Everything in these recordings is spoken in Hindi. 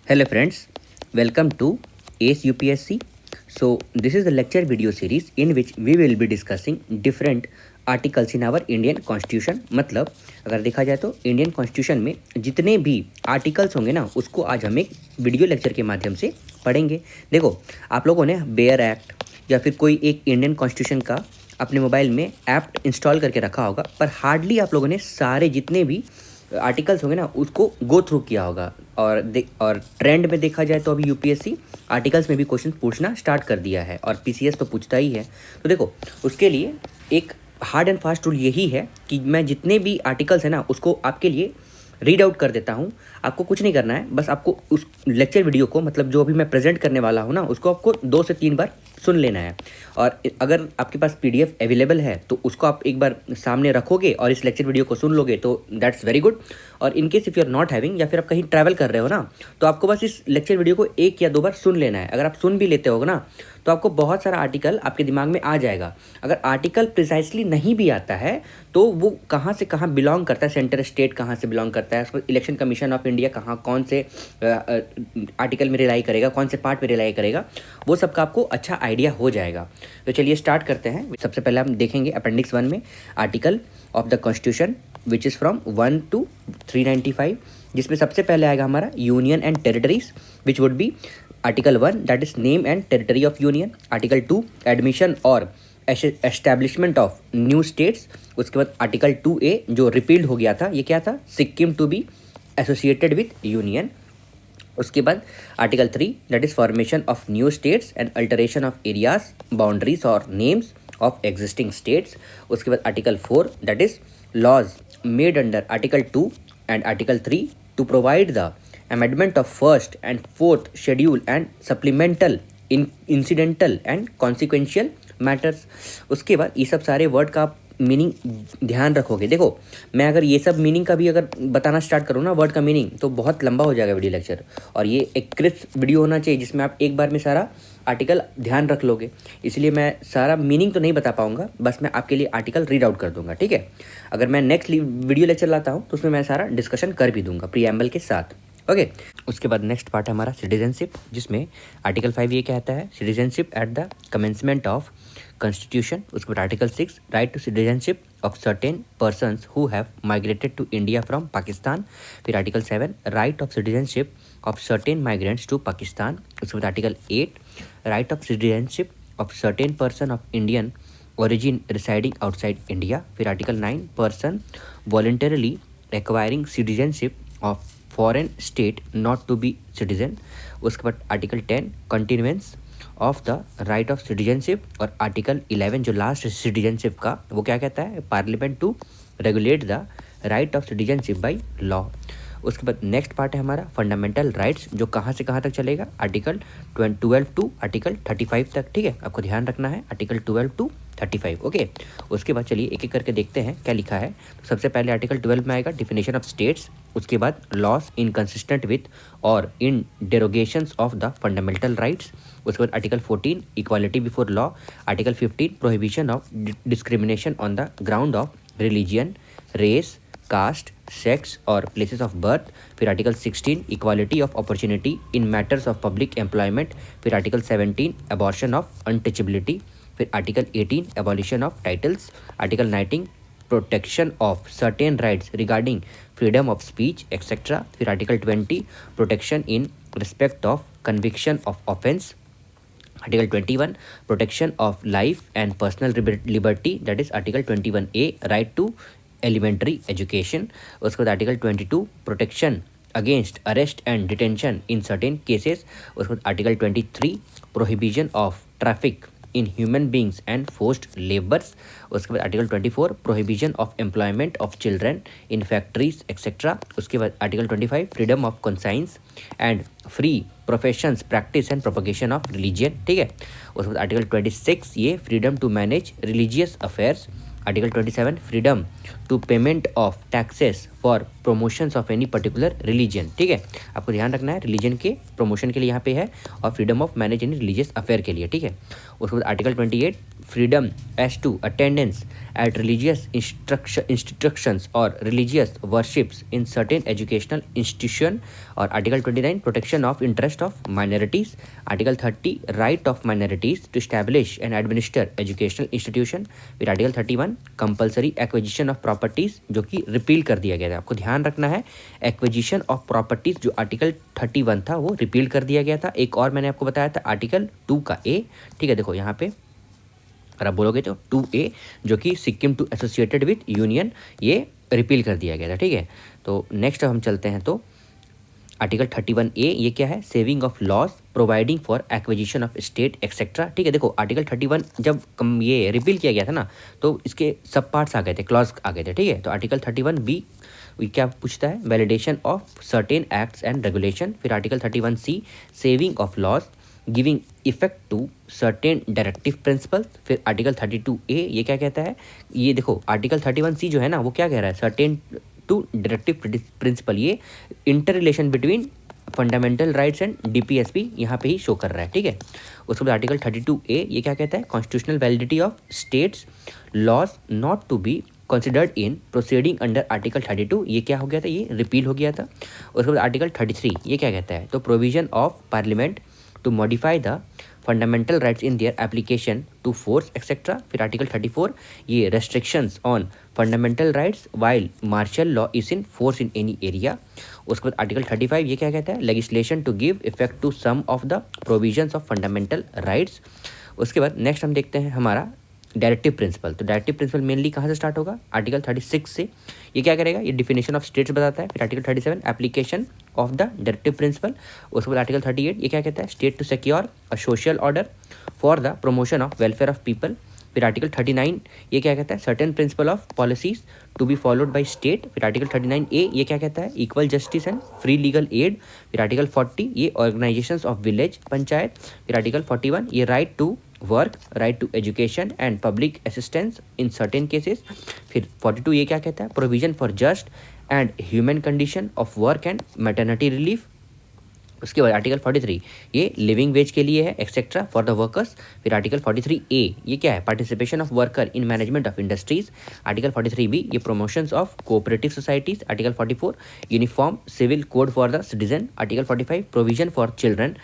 Hello friends, welcome to ACE UPSC. So this is the lecture video series in which we will be discussing different articles in our Indian constitution. मतलब अगर देखा जाए तो इंडियन कॉन्स्टिट्यूशन में जितने भी आर्टिकल्स होंगे ना उसको आज हम एक वीडियो लेक्चर के माध्यम से पढ़ेंगे। देखो, आप लोगों ने बेयर एक्ट या फिर कोई एक इंडियन कॉन्स्टिट्यूशन का अपने मोबाइल में ऐप इंस्टॉल करके रखा होगा, पर हार्डली आप लोगों ने सारे जितने भी आर्टिकल्स होंगे ना उसको गो थ्रू किया होगा। और ट्रेंड में देखा जाए तो अभी यूपीएससी आर्टिकल्स में भी क्वेश्चन पूछना स्टार्ट कर दिया है और पीसीएस तो पूछता ही है। तो देखो, उसके लिए एक हार्ड एंड फास्ट रूल यही है कि मैं जितने भी आर्टिकल्स हैं ना उसको आपके लिए रीड आउट कर देता हूँ। आपको कुछ नहीं करना है, बस आपको उस लेक्चर वीडियो को, मतलब जो अभी मैं प्रेजेंट करने वाला हूँ ना, उसको आपको 2 से 3 बार सुन लेना है। और अगर आपके पास पीडीएफ अवेलेबल है तो उसको आप एक बार सामने रखोगे और इस लेक्चर वीडियो को सुन लोगे तो दैट्स वेरी गुड। और in case if you are not having, या फिर आप कहीं ट्रैवल कर रहे हो ना, तो आपको बस इस लेक्चर वीडियो को 1 या 2 बार सुन लेना है। अगर आप सुन भी लेते हो ना तो आपको बहुत सारा आर्टिकल आपके दिमाग में आ जाएगा। अगर आर्टिकल प्रिसाइसली नहीं भी आता है तो वो कहाँ से कहाँ बिलोंग करता है, सेंटर स्टेट कहाँ से बिलोंग करता है, उसको इलेक्शन कमीशन ऑफ इंडिया कहाँ कौन से आर्टिकल में रिलाई करेगा, कौन से पार्ट में रिलाई करेगा, वो सब का आपको अच्छा आइडिया हो जाएगा। तो चलिए स्टार्ट करते हैं। सबसे पहले हम देखेंगे अपेंडिक्स 1 में article of the constitution which is from 1 to 395, जिसमें सबसे पहले आएगा हमारा union and territories, which would be article 1 that is name and territory of union, article 2 admission और एस्टैब्लिशमेंट ऑफ न्यू स्टेट्स। उसके बाद आर्टिकल 2A जो रिपील्ड हो गया था, ये क्या था, Sikkim to be associated with union. उसके बाद article 3 that is formation of new states and alteration of areas, boundaries और नेम्स ऑफ एग्जिस्टिंग स्टेट्स। उसके बाद article 4 that is laws made under Article 2 and Article 3 to provide the amendment of first and fourth schedule and supplemental incidental and consequential matters। उसके बाद ये सब सारे वर्ड का मीनिंग ध्यान रखोगे। देखो, मैं अगर ये सब मीनिंग का भी अगर बताना स्टार्ट करूँ ना, वर्ड का मीनिंग, तो बहुत लंबा हो जाएगा वीडियो लेक्चर। और ये एक क्रिस्प वीडियो होना चाहिए जिसमें आप एक बार में सारा आर्टिकल ध्यान रख लोगे। इसलिए मैं सारा मीनिंग तो नहीं बता पाऊंगा, बस मैं आपके लिए आर्टिकल रीड आउट कर दूंगा, ठीक है। अगर मैं नेक्स्ट वीडियो लेक्चर लाता हूँ तो उसमें मैं सारा डिस्कशन कर भी दूंगा प्रीएम्बल के साथ, ओके। उसके बाद नेक्स्ट पार्ट है हमारा सिटीजनशिप, जिसमें आर्टिकल 5 ये कहता है citizenship at the commencement of constitution. उसके बाद article 6 right to citizenship of certain persons who have migrated to India from Pakistan. फिर article 7 right of citizenship of certain migrants to Pakistan. उसके बाद article 8 right of citizenship of certain person of Indian origin residing outside India। फिर article 9 person voluntarily acquiring citizenship of foreign state not to be citizen। उसके बाद article 10 continuance of the right of citizenship. और आर्टिकल 11 जो लास्ट सिटीजनशिप का, वो क्या कहता है, parliament to regulate the right of citizenship by law. उसके बाद नेक्स्ट पार्ट है हमारा फंडामेंटल राइट्स, जो कहाँ से कहाँ तक चलेगा, आर्टिकल 12 टू आर्टिकल 35 तक, ठीक है। आपको ध्यान रखना है आर्टिकल 12 टू 35, ओके। उसके बाद चलिए एक एक करके देखते हैं क्या लिखा है। तो सबसे पहले आर्टिकल 12 में आएगा डिफिनेशन ऑफ स्टेट्स। उसके बाद लॉस इनकंसिस्टेंट विथ और in derogations of the fundamental rights. उसके बाद article 14 equality before law. Article 15 prohibition of discrimination on the ground of religion, race, caste, sex और प्लेसेस ऑफ बर्थ। फिर article 16 equality of opportunity in matters of public employment. फिर आर्टिकल 17 अबॉर्शन ऑफ अनटचेबिलिटी। फिर article 18 abolition of titles. Article 19 protection of certain rights regarding freedom of speech etcetera. फिर article 20 protection in respect of conviction of offence. Article 21 protection of life and personal liberty, that is article 21A right to elementary education. उसके बाद article 22 protection against arrest and detention in certain cases. उसके बाद article 23 prohibition of traffic in human beings and forced labours. उसके बाद article 24 prohibition of employment of children in factories etcetera. उसके बाद article 25 freedom of conscience and free professions practice and propagation of religion, ठीक है। उसके बाद आर्टिकल 26 ये freedom to manage religious affairs. Article 27 freedom to payment of taxes for promotions of any particular religion, ठीक है। आपको ध्यान रखना है रिलीजन के प्रमोशन के लिए यहाँ पे है, और freedom of manage any religious affair के लिए, ठीक है। उसके बाद article 28 freedom as to attendance at religious instructions or religious worships in certain educational institution. और article 29 protection of interest of minorities, article 30 right of minorities to establish and administer educational institution, फिर article 31 compulsory acquisition of properties जो कि रिपील कर दिया गया था। आपको ध्यान रखना है एक्विजिशन ऑफ प्रॉपर्टीज जो आर्टिकल 31 था वो रिपील कर दिया गया था। एक और मैंने आपको बताया था आर्टिकल 2 का ए, ठीक है, देखो यहाँ पे अगर आप बोलोगे तो 2A जो कि Sikkim to associated with union ये रिपील कर दिया गया था, ठीक है। तो नेक्स्ट हम चलते हैं तो आर्टिकल 31A ये क्या है, saving of loss providing for acquisition of state etcetera, ठीक है। देखो आर्टिकल 31 जब ये रिपील किया गया था ना तो इसके सब पार्ट्स आ गए थे, क्लॉज आ गए थे, ठीक है। तो आर्टिकल 31B क्या पूछता है, validation of certain acts and regulation, फिर article 31C saving of laws giving effect to certain directive principle, फिर आर्टिकल 32A ये क्या कहता है, ये देखो आर्टिकल 31C जो है ना वो क्या कह रहा है, सर्टेन टू डायरेक्टिव प्रिंसिपल, ये inter relation between fundamental rights and DPSP यहाँ पे ही शो कर रहा है, ठीक है। उसके बाद आर्टिकल 32A ये क्या कहता है, constitutional validity of states laws not to be considered in proceeding under article 32, ये क्या हो गया था, ये रिपील हो गया था। उसके बाद आर्टिकल 33 ये क्या कहता है, तो provision of parliament to modify the fundamental rights in their application to force etc. फिर आर्टिकल 34 ये restrictions on fundamental rights while martial law is in force in any area। उसके बाद आर्टिकल 35 ये क्या कहता है, legislation to give effect to some of the provisions of fundamental rights। उसके बाद नेक्स्ट हम देखते हैं हमारा डायरेक्टिव प्रिंसिपल। तो डायरेक्टिव प्रिंसिपल मेनली कहाँ से स्टार्ट होगा, आर्टिकल 36 से। ये क्या करेगा, ये डिफिनेशन ऑफ स्टेट्स बताता है। फिर article 37 application of the directive principle. उसके बाद आर्टिकल 38 ये क्या कहता है, state to secure a social order for the promotion of welfare of people. फिर आर्टिकल 39 ये क्या कहता है, certain principle of policies to be followed by state. फिर आर्टिकल 39A ये क्या कहता है, equal justice and free legal aid. फिर आर्टिकल 40 ये ऑर्गेनाइजेशंस ऑफ विलेज पंचायत। फिर आर्टिकल 41 ये right to work, right to education and public assistance in certain cases. फिर 42 ये क्या कहता है, provision for just and human condition of work and maternity relief. उसके बाद आर्टिकल 43 ये लिविंग वेज के लिए है एक्सेट्रा फॉर द वर्कर्स। फिर आर्टिकल 43A ये क्या है, participation of worker in management of industries. Article 43B ये promotions of cooperative societies. Article 44 uniform civil code for the citizen. Article 45 provision for children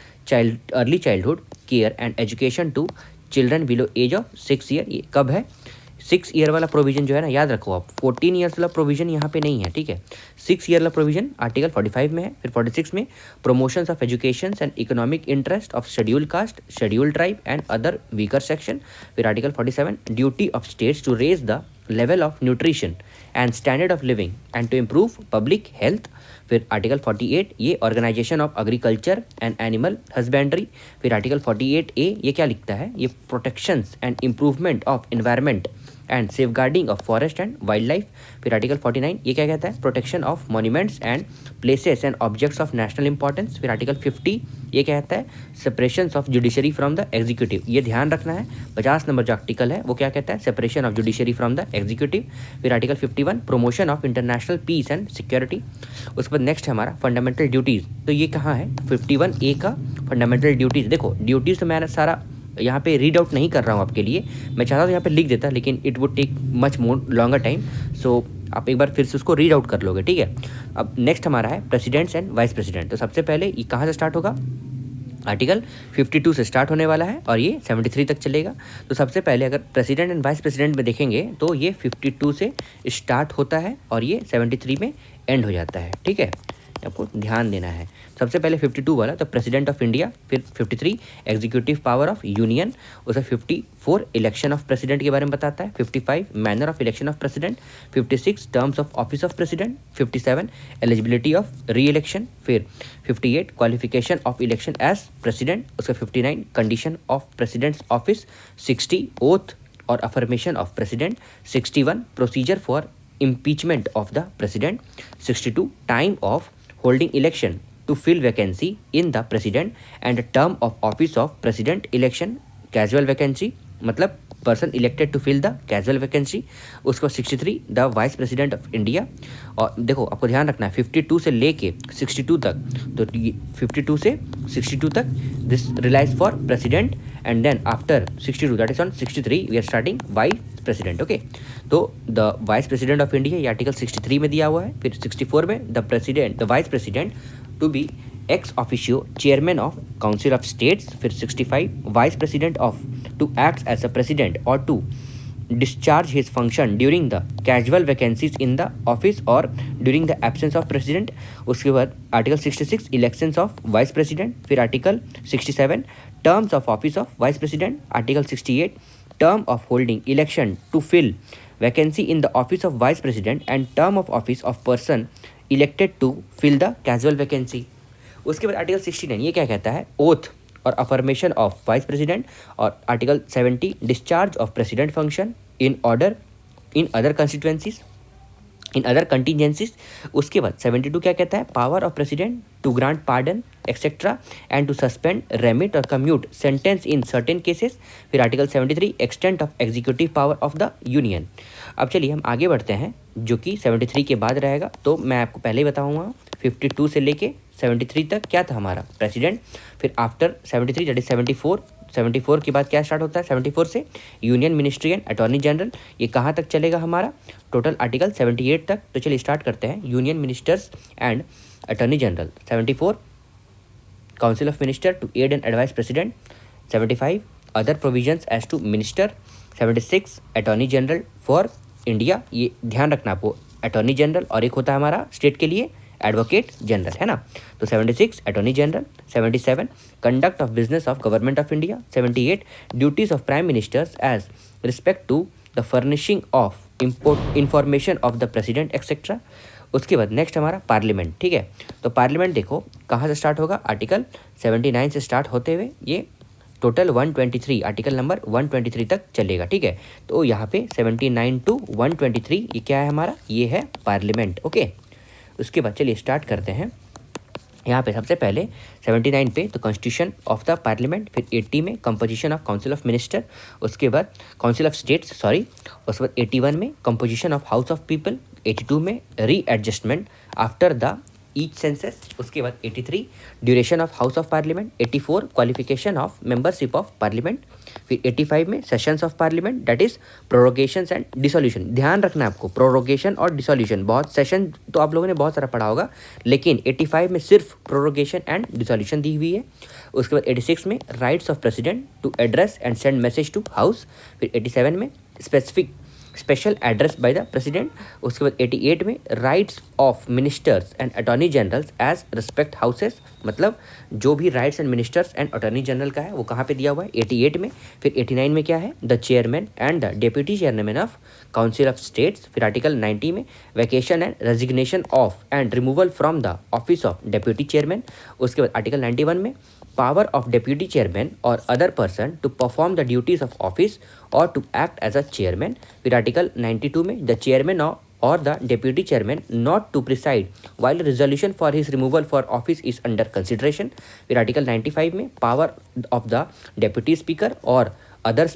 early childhood care and education to children below age of 6 year. ये कब है, 6 ईयर वाला प्रोविजन जो है ना याद रखो आप, 14 ईयर्स वाला प्रोविजन यहाँ पे नहीं है, ठीक है। 6 ईयर वाला प्रोविजन आर्टिकल 45 में है। फिर 46 में promotions of education and economic interest of schedule caste, schedule tribe and other weaker section. फिर article 47 duty of states to raise the level of nutrition and standard of living and to improve public health. फिर आर्टिकल 48 ये organisation of agriculture and animal husbandry. फिर आर्टिकल 48A ये क्या लिखता है, ये protections and improvement of environment and safeguarding of forest and wild life. फिर आर्टिकल 49 ये क्या कहता है, protection of monuments and places and objects of national importance. फिर आर्टिकल 50 ये क्या कहता है, separation of judiciary from the executive. ये ध्यान रखना है, 50 नंबर जो आर्टिकल है वो क्या कहता है, separation of judiciary from the executive. फिर article 51 promotion of international peace and security. उसके बाद नेक्स्ट है हमारा फंडामेंटल ड्यूटीज़। तो ये कहाँ है, 51A का फंडामेंटल ड्यूटीज़। देखो ड्यूटीज़ तो मैंने सारा यहाँ पे रीड आउट नहीं कर रहा हूँ आपके लिए, मैं चाहता हूँ यहाँ पे लिख देता लेकिन it would take much more longer time, so आप एक बार फिर से उसको रीड आउट कर लोगे, ठीक है। अब नेक्स्ट हमारा है प्रेसिडेंट्स एंड वाइस प्रेसिडेंट। तो सबसे पहले ये कहाँ से स्टार्ट होगा, आर्टिकल 52 से स्टार्ट होने वाला है और ये 73 तक चलेगा। तो सबसे पहले अगर प्रेसिडेंट एंड वाइस प्रेसिडेंट में देखेंगे तो ये 52 से स्टार्ट होता है और ये 73 में एंड हो जाता है, ठीक है, आपको ध्यान देना है। सबसे पहले 52 वाला तो प्रेसिडेंट ऑफ इंडिया। फिर 53 एग्जीक्यूटिव पावर ऑफ यूनियन। उसे 54 इलेक्शन ऑफ प्रेसिडेंट के बारे में बताता है। 55 manner of election of president. 56 terms of office of president. 57 eligibility of reelection. फिर 58 qualification of election as president. उसका 59 condition of president's office. 60 oath और affirmation of president. 61 procedure for impeachment of the president. 62 time of holding election to fill vacancy in the president and term of office of president election casual vacancy, मतलब person elected to fill the casual vacancy। उसके बाद 63 the vice president of India. और देखो आपको ध्यान रखना है 52 से लेके 62 तक, तो 52 से 62 तक this relies for president and then after 62 that is on 63 we are starting vice president. Okay, तो the vice president of India ये आर्टिकल 63 में दिया हुआ है। फिर 64 में the vice president to be ex officio chairman of council of states. फिर 65 vice president of to act as a president और to discharge his function during the casual vacancies in the office or during the absence of president। उसके बाद article 66 elections of vice president. फिर article 67 terms of office of vice president. Article 68 term of holding election to fill vacancy in the office of vice president and term of office of person elected to fill the casual vacancy. उसके बाद आर्टिकल 69 ये क्या कहता है, ओथ और अफर्मेशन ऑफ वाइस प्रेसिडेंट। और article 70 discharge of president function in order in other constituencies in other contingencies. उसके बाद 72 क्या कहता है, power of president to grant pardon etcetera and to suspend remit और commute sentence in certain cases. फिर article 73 extent of executive power of the union. अब चलिए हम आगे बढ़ते हैं जो कि 73 के बाद रहेगा, तो मैं आपको पहले ही बताऊँगा 52 से लेके 73 तक क्या था हमारा प्रेसिडेंट। फिर आफ्टर 73 दैट इज 74 के बाद क्या स्टार्ट होता है, 74 से union ministry and attorney general. ये कहाँ तक चलेगा हमारा, टोटल आर्टिकल 78 तक। तो चलिए स्टार्ट करते हैं। Union ministers and attorney general 74 council of minister to aid and advise president. 75 other provisions as to minister. 76 attorney general for India, ये ध्यान रखना आपको, अटॉर्नी जनरल और एक होता है हमारा स्टेट के लिए एडवोकेट जनरल, है ना। तो 76 attorney general. 77 conduct of business of government of India. 78 duties of prime ministers as respect to the furnishing of information of the president etcetera. उसके बाद नेक्स्ट हमारा पार्लियामेंट, ठीक है। तो पार्लियामेंट देखो कहाँ से स्टार्ट होगा, आर्टिकल 79 से स्टार्ट होते हुए ये टोटल 123 आर्टिकल नंबर 123 तक चलेगा, ठीक है। तो यहाँ पे 79 टू 123 ये क्या है हमारा, ये है पार्लियामेंट। ओके, उसके बाद चलिए स्टार्ट करते हैं। यहाँ पे सबसे पहले 79 पे तो कॉन्स्टिट्यूशन ऑफ द पार्लियामेंट। फिर 80 में composition of council of minister. उसके बाद काउंसिल ऑफ स्टेट्स उसके बाद 81 में composition of house of people. 82 में readjustment after the each census. उसके बाद 83 duration of house of parliament. 84 qualification of membership of parliament. फिर 85 में sessions of parliament that is prorogations and dissolution. ध्यान रखना आपको, प्रोरोगेशन और डिसोल्यूशन, बहुत सेशन तो आप लोगों ने बहुत सारा पढ़ा होगा, लेकिन 85 में सिर्फ प्रोरोगेशन एंड डिसोल्यूशन दी हुई है। उसके बाद 86 में rights of president to address and send message to house. फिर 87 में special address by the president. उसके बाद 88 में rights of ministers and attorney generals as respect houses, मतलब जो भी rights and ministers and attorney general का है वो कहाँ पे दिया हुआ है, 88 में। फिर 89 में क्या है, the chairman and the deputy chairman of council of states. फिर आर्टिकल 90 में vacation and resignation of and removal from the office of deputy chairman. उसके बाद आर्टिकल 91 में power of deputy chairman or other person to perform the duties of office or to act as a chairman। फिर आर्टिकल 92 में the chairman or the deputy chairman not to preside while a resolution for his removal for office is under consideration। फिर आर्टिकल 95 में power of the deputy speaker or other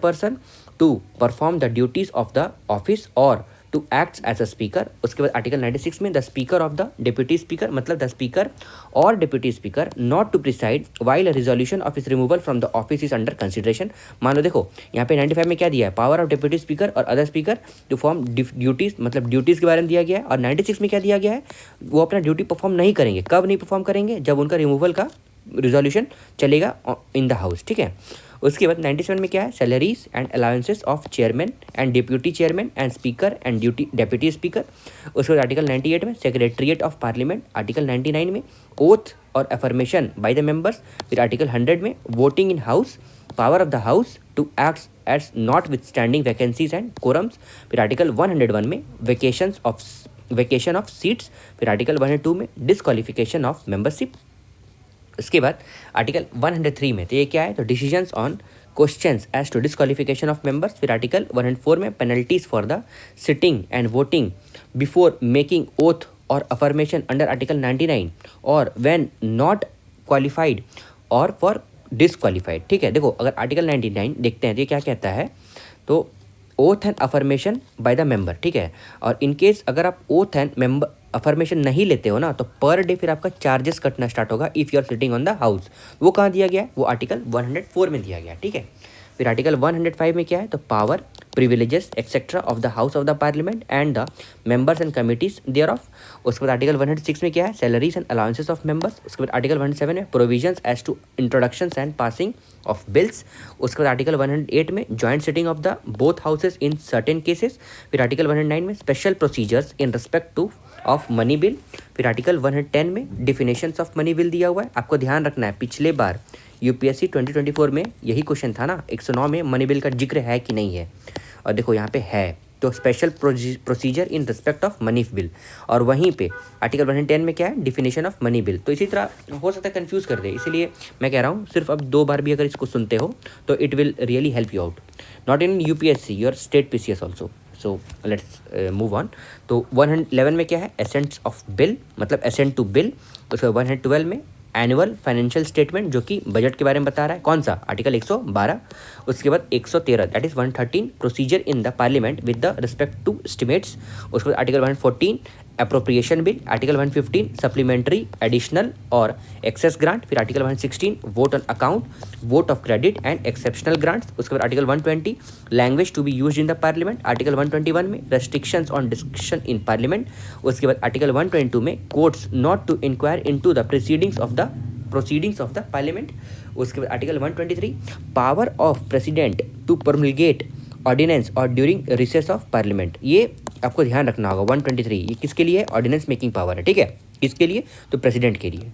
person to perform the duties of the office or to act as a speaker. उसके बाद आर्टिकल 96 में the speaker of the deputy speaker, मतलब द स्पीकर और deputy speaker not to preside while a resolution of his removal from the office is under consideration. मान लो देखो यहाँ पे 95 में क्या दिया है, पावर ऑफ डिप्यूटी स्पीकर और other speaker to form duties, मतलब ड्यूटीज़ के बारे में दिया गया है। और 96 में क्या दिया गया है, वो अपना ड्यूटी परफॉर्म नहीं करेंगे। कब नहीं परफॉर्म करेंगे, जब उनका रिमूवल का रिजोल्यूशन चलेगा इन द हाउस, ठीक है। उसके बाद 97 में क्या है, salaries and allowances of chairman and deputy chairman and speaker and deputy speaker. उसके बाद आर्टिकल 98 में सेक्रेटरीट ऑफ पार्लियामेंट। आर्टिकल 99 में ओथ और अफर्मेशन बाय द मेंबर्स। फिर आर्टिकल 100 में voting in house, power of the house to act as notwithstanding vacancies and quorums. फिर आर्टिकल 101 में वेकेशन ऑफ सीट्स। फिर आर्टिकल 102 में डिसक्वालिफिकेशन ऑफ मेंबरशिप। उसके बाद आर्टिकल 103 में तो ये क्या है, तो decisions on questions as to disqualification of members. फिर आर्टिकल 104 में penalties for the sitting and voting before making oath और अफर्मेशन अंडर आर्टिकल 99 और व्हेन नॉट क्वालिफाइड और फॉर डिसक्वालिफाइड, ठीक है। देखो अगर आर्टिकल 99 देखते हैं तो ये क्या कहता है, तो oath and affirmation by the member, ठीक है। और इन केस अगर आप ओथ एंड मेंबर अफर्मेशन नहीं लेते हो ना, तो पर डे फिर आपका चार्जेस कटना स्टार्ट होगा if you are sitting on the house. वो कहाँ दिया गया है? वो आर्टिकल 104 में दिया गया, ठीक है। फिर आर्टिकल 105 में क्या है? तो power, privileges etcetera of the house of the parliament and the members and committees thereof. उसके बाद आर्टिकल 106 में क्या है? Salaries and allowances of members. उसके बाद आर्टिकल 107 में provisions as to introductions and passing of bills. उसके बाद आर्टिकल 108 में joint sitting of the both houses in certain cases. फिर आर्टिकल 109 में special procedures in respect to of money bill. फिर आर्टिकल 110 में डिफिनेशंस ऑफ मनी बिल दिया हुआ है। आपको ध्यान रखना है, पिछले बार यूपीएससी 2024 में यही क्वेश्चन था ना, 109 में मनी बिल का जिक्र है कि नहीं है, और देखो यहाँ पे है। तो special procedure in respect of money bill, और वहीं पे आर्टिकल 110 में क्या है? Definition of money bill. तो इसी तरह हो सकता है कंफ्यूज कर दे, इसीलिए मैं कह रहा हूँ सिर्फ अब 2 बार भी अगर इसको सुनते हो तो it will really help you out, not in UPSC, your state PCS also. So let's move on. तो 111 में क्या है? एसेंट्स ऑफ बिल, मतलब एसेंट टू बिल। उसके बाद 112 में एनुअल फाइनेंशियल स्टेटमेंट, जो कि बजट के बारे में बता रहा है। कौन सा? आर्टिकल 112। उसके बाद 113 that is 113 procedure in the parliament with the respect to estimates. उसके बाद article 114 appropriation bill. Article 115 supplementary, additional और एक्सेस ग्रांट। फिर article 116 vote on account, vote of credit and exceptional grants. उसके बाद article 120 language to be use in the parliament. Article 121 में restrictions on discussion in parliament. उसके बाद आर्टिकल 122 में courts not to inquire into the proceedings of the parliament. उसके बाद article 123 power of president to promulgate ordinance और ड्यूरिंग रिसेस ऑफ पार्लियामेंट। ये आपको ध्यान रखना होगा। 123 ये किसके लिए? ऑर्डिनेंस मेकिंग पावर है, ठीक है। किसके लिए? तो प्रेसिडेंट के लिए।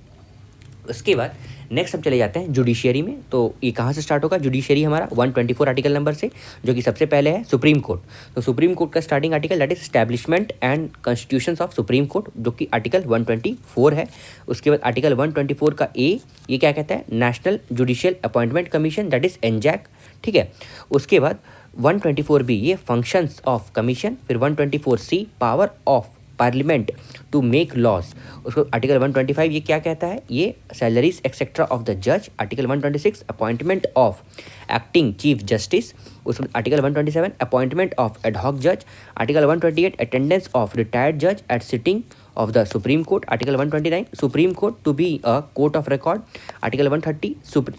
उसके बाद नेक्स्ट हम चले जाते हैं जुडिशियरी में। तो ये कहाँ से स्टार्ट होगा जुडिशियरी हमारा? 124 आर्टिकल नंबर से, जो कि सबसे पहले है सुप्रीम कोर्ट। तो सुप्रीम कोर्ट का starting article that is establishment and constitutions of supreme court, जो कि आर्टिकल 124 है। उसके बाद आर्टिकल 124 का ए, ये क्या कहता है? National judicial appointment commission that is एनजैक, ठीक है। उसके बाद 124 बी, ये फंक्शंस ऑफ कमीशन। फिर 124 C power of parliament to make laws. उसको आर्टिकल 125 ये क्या कहता है? ये सैलरीज एक्सेट्रा ऑफ द जज। Article 126 appointment of acting chief justice. उसमें आर्टिकल 127 अपॉइंटमेंट ऑफ एडहॉक जज। आर्टिकल 128 अटेंडेंस ऑफ रिटायर्ड जज at sitting of the Supreme Court. Article 129 Supreme Court to be a court of record. Article 130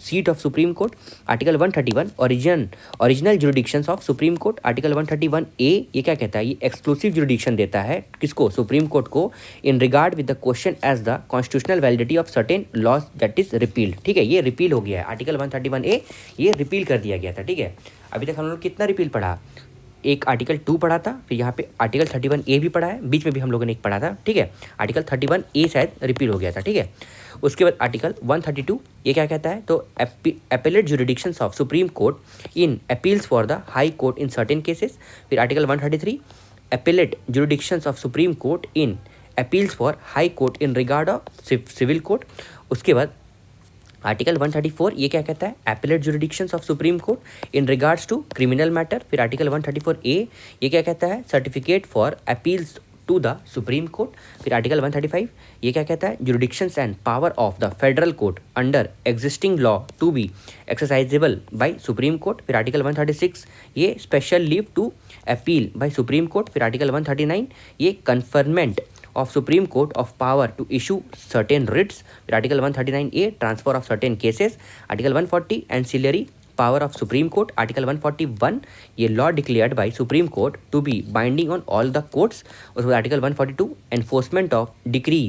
seat of Supreme Court. Article 131 original jurisdictions of Supreme Court. Article 131 A ये क्या कहता है? ये exclusive jurisdiction देता है किसको? Supreme Court को in regard with the question as the constitutional validity of certain laws that is repealed, ठीक है। ये रिपील हो गया है। आर्टिकल 131 A ये रिपील कर दिया गया था, ठीक है। अभी तक हम लोग कितना रिपील पढ़ा? एक आर्टिकल 2 पढ़ा था, फिर यहाँ पे आर्टिकल 31 ए भी पढ़ा है, बीच में भी हम लोगों ने एक पढ़ा था, ठीक है। आर्टिकल 31 ए शायद रिपील हो गया था, ठीक है। उसके बाद आर्टिकल 132 ये क्या कहता है? तो appellate jurisdictions of supreme court in appeals for the high court in certain cases. फिर article 133 appellate jurisdictions of supreme court in appeals for high court in regard of civil court. उसके बाद आर्टिकल 134 ये क्या कहता है? Appellate jurisdictions of supreme court in regards to criminal matter. फिर आर्टिकल 134 ए ये क्या कहता है? Certificate for appeals to the supreme court. फिर आर्टिकल 135 ये क्या कहता है? Jurisdictions and power of the federal court under existing law to be exercisable by supreme court. फिर आर्टिकल 136 ये special leave to appeal by supreme court. फिर आर्टिकल 139 ये conferment of Supreme Court of power to issue certain writs. Article 139A transfer of certain cases. Article 140 ancillary power of Supreme Court. Article 141 ये law declared by Supreme Court to be binding on all the courts. उसके बाद Article 142 enforcement of decree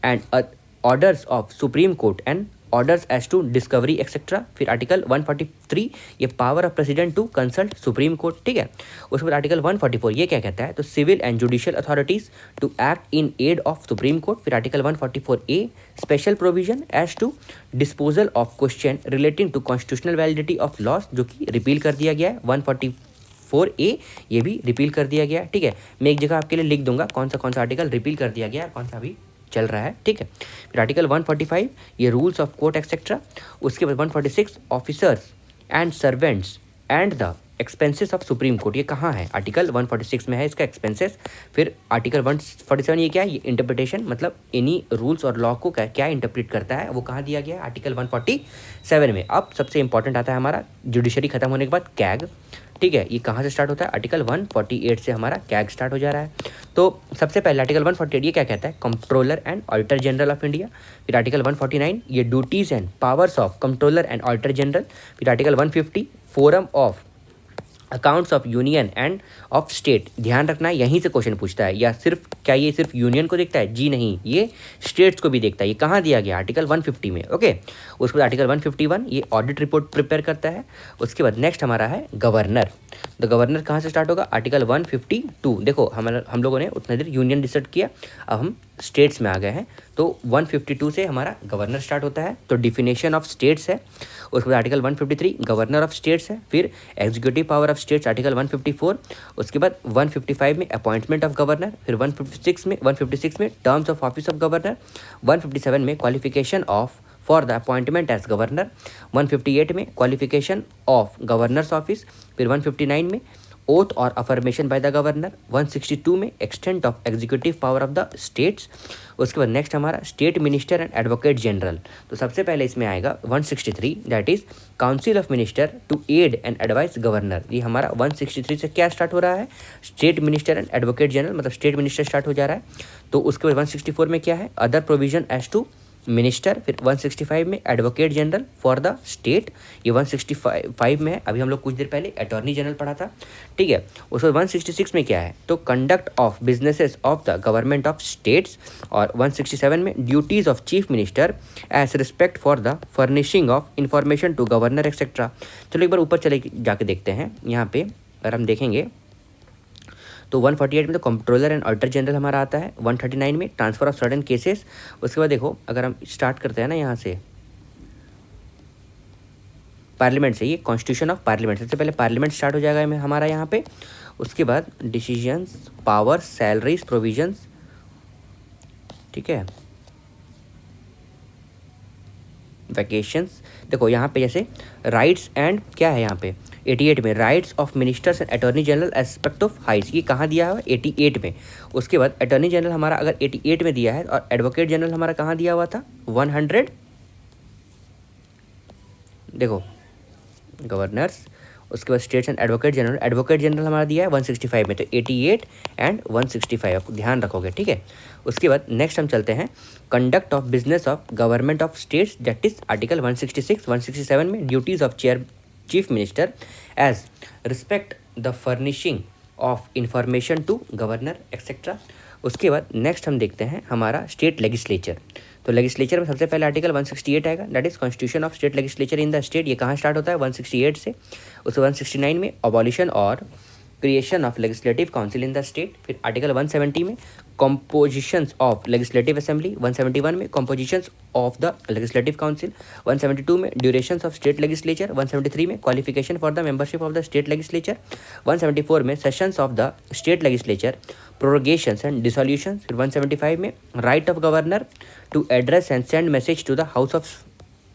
and orders of Supreme Court and orders as to discovery etcetera. फिर आर्टिकल 143 ये power of president to consult supreme court, ठीक है। उसके बाद आर्टिकल 144 ये क्या कहता है? तो civil and judicial authorities to act in aid of supreme court. फिर article 144 A special provision as to disposal of question relating to constitutional validity of laws, जो कि रिपील कर दिया गया है। 144 ए ये भी रिपील कर दिया गया है, ठीक है। मैं एक जगह आपके लिए लिख दूंगा कौन सा आर्टिकल रिपील कर दिया गया है, कौन सा अभी चल रहा है, ठीक है। फिर आर्टिकल 145 ये रूल्स ऑफ कोर्ट एक्सेट्रा। उसके बाद 146 officers and servants and the expenses of supreme court, ये कहाँ है? आर्टिकल 146 में है इसका एक्सपेंसेस। फिर आर्टिकल 147 ये क्या है? ये इंटरप्रिटेशन, मतलब एनी रूल्स और लॉ को क्या इंटरप्रेट करता है, वो कहाँ दिया गया है? आर्टिकल 147 में। अब सबसे इंपॉर्टेंट आता है हमारा जुडिशरी खत्म होने के बाद कैग, ठीक है, ये कहाँ से स्टार्ट होता है, आर्टिकल 148 से हमारा कैग स्टार्ट हो जा रहा है। तो सबसे पहले आर्टिकल 148 ये क्या कहता है, controller and auditor general of India. फिर आर्टिकल 149 ये duties and powers of controller and auditor general. फिर article 150 forum of accounts of union and of state. ध्यान रखना है, यहीं से क्वेश्चन पूछता है, या सिर्फ क्या ये सिर्फ यूनियन को देखता है, जी नहीं, ये स्टेट्स को भी देखता है। ये कहाँ दिया गया, आर्टिकल 150 में। ओके, उसके बाद आर्टिकल 151 ये ऑडिट रिपोर्ट प्रिपेयर करता है। उसके बाद नेक्स्ट हमारा है गवर्नर। द गवर्नर कहाँ से स्टार्ट होगा, आर्टिकल 152। देखो हम लोगों ने उतना देर यूनियन डिसाइड किया, अब हम स्टेट्स में आ गए हैं। तो 152 से हमारा गवर्नर स्टार्ट होता है, तो डिफिनेशन ऑफ स्टेट्स है। उसके बाद आर्टिकल 153 गवर्नर ऑफ स्टेट्स है। फिर executive power of states article 154। उसके बाद 155 में अपॉइंटमेंट ऑफ गवर्नर। फिर 156 में terms of office of governor. 157 में qualification of for the appointment as governor. 158 में क्वालिफिकेशन ऑफ गवर्नर्स ऑफिस। फिर 159 में ओथ और अफर्मेशन बाय द गवर्नर। 162 में extent of executive power of the states. उसके बाद नेक्स्ट हमारा state minister and advocate general. तो सबसे पहले इसमें आएगा 163 that is council of minister to aid and advise governor. ये हमारा 163 से क्या स्टार्ट हो रहा है, state minister and advocate general, मतलब स्टेट मिनिस्टर स्टार्ट हो जा रहा है। तो उसके बाद 164 में क्या है, other provision as to minister. फिर 165 में advocate general for the state, ये 165 में है। अभी हम लोग कुछ देर पहले अटॉर्नी जनरल पढ़ा था, ठीक है। उसके 166 में क्या है, तो conduct of businesses of the government of states. और 167 में duties of chief minister as respect for the furnishing of information to governor etcetera. चलो एक बार ऊपर चले जाके देखते हैं, यहाँ पे अगर हम देखेंगे तो 148 में तो कंट्रोलर एंड ऑडिटर जनरल हमारा आता है। 139 में ट्रांसफर ऑफ सर्टेन केसेस। उसके बाद देखो अगर हम स्टार्ट करते हैं ना यहाँ से पार्लियामेंट से, ये कॉन्स्टिट्यूशन ऑफ पार्लियामेंट, सबसे पहले पार्लियामेंट स्टार्ट हो जाएगा हमारा यहाँ पे। उसके बाद डिसीजंस, पावर्स, सैलरीज, प्रोविजंस, ठीक है, वैकेशंस। देखो यहाँ पे जैसे राइट्स एंड क्या है यहाँ पे 88 में rights of ministers and attorney general aspect of houses, ये कहाँ दिया हुआ है 88 में। उसके बाद अटॉर्नी जनरल हमारा अगर 88 में दिया है और एडवोकेट जनरल हमारा कहाँ दिया हुआ था 100, देखो गवर्नर्स। उसके बाद स्टेट्स एंड एडवोकेट जनरल हमारा दिया है 165 में, तो 88 एंड 165 आपको ध्यान रखोगे, ठीक है। उसके बाद नेक्स्ट हम चलते हैं conduct of business of government of states that is article 166। 167 में duties of chief minister as respect the furnishing of information to governor etcetera. उसके बाद नेक्स्ट हम देखते हैं हमारा स्टेट लेजिस्लेचर। तो लेजिस्लेचर में सबसे पहले आर्टिकल 168 आएगा that is constitution of state legislature in the state. ये कहाँ स्टार्ट होता है 168 से। उसके 169 में अबॉलिशन और creation of legislative council in the state. फिर आर्टिकल 170 में compositions ऑफ लेजिस्लेटिव असेंबली। 171 में compositions of the legislative council. 172 में ड्यूरेशंस ऑफ स्टेट लेजिस्लेचर। 173 में qualification for the membership of the state legislature. 174 में sessions of the state legislature, prorogations and dissolutions. फिर 175 में right of governor to address and send message to the house of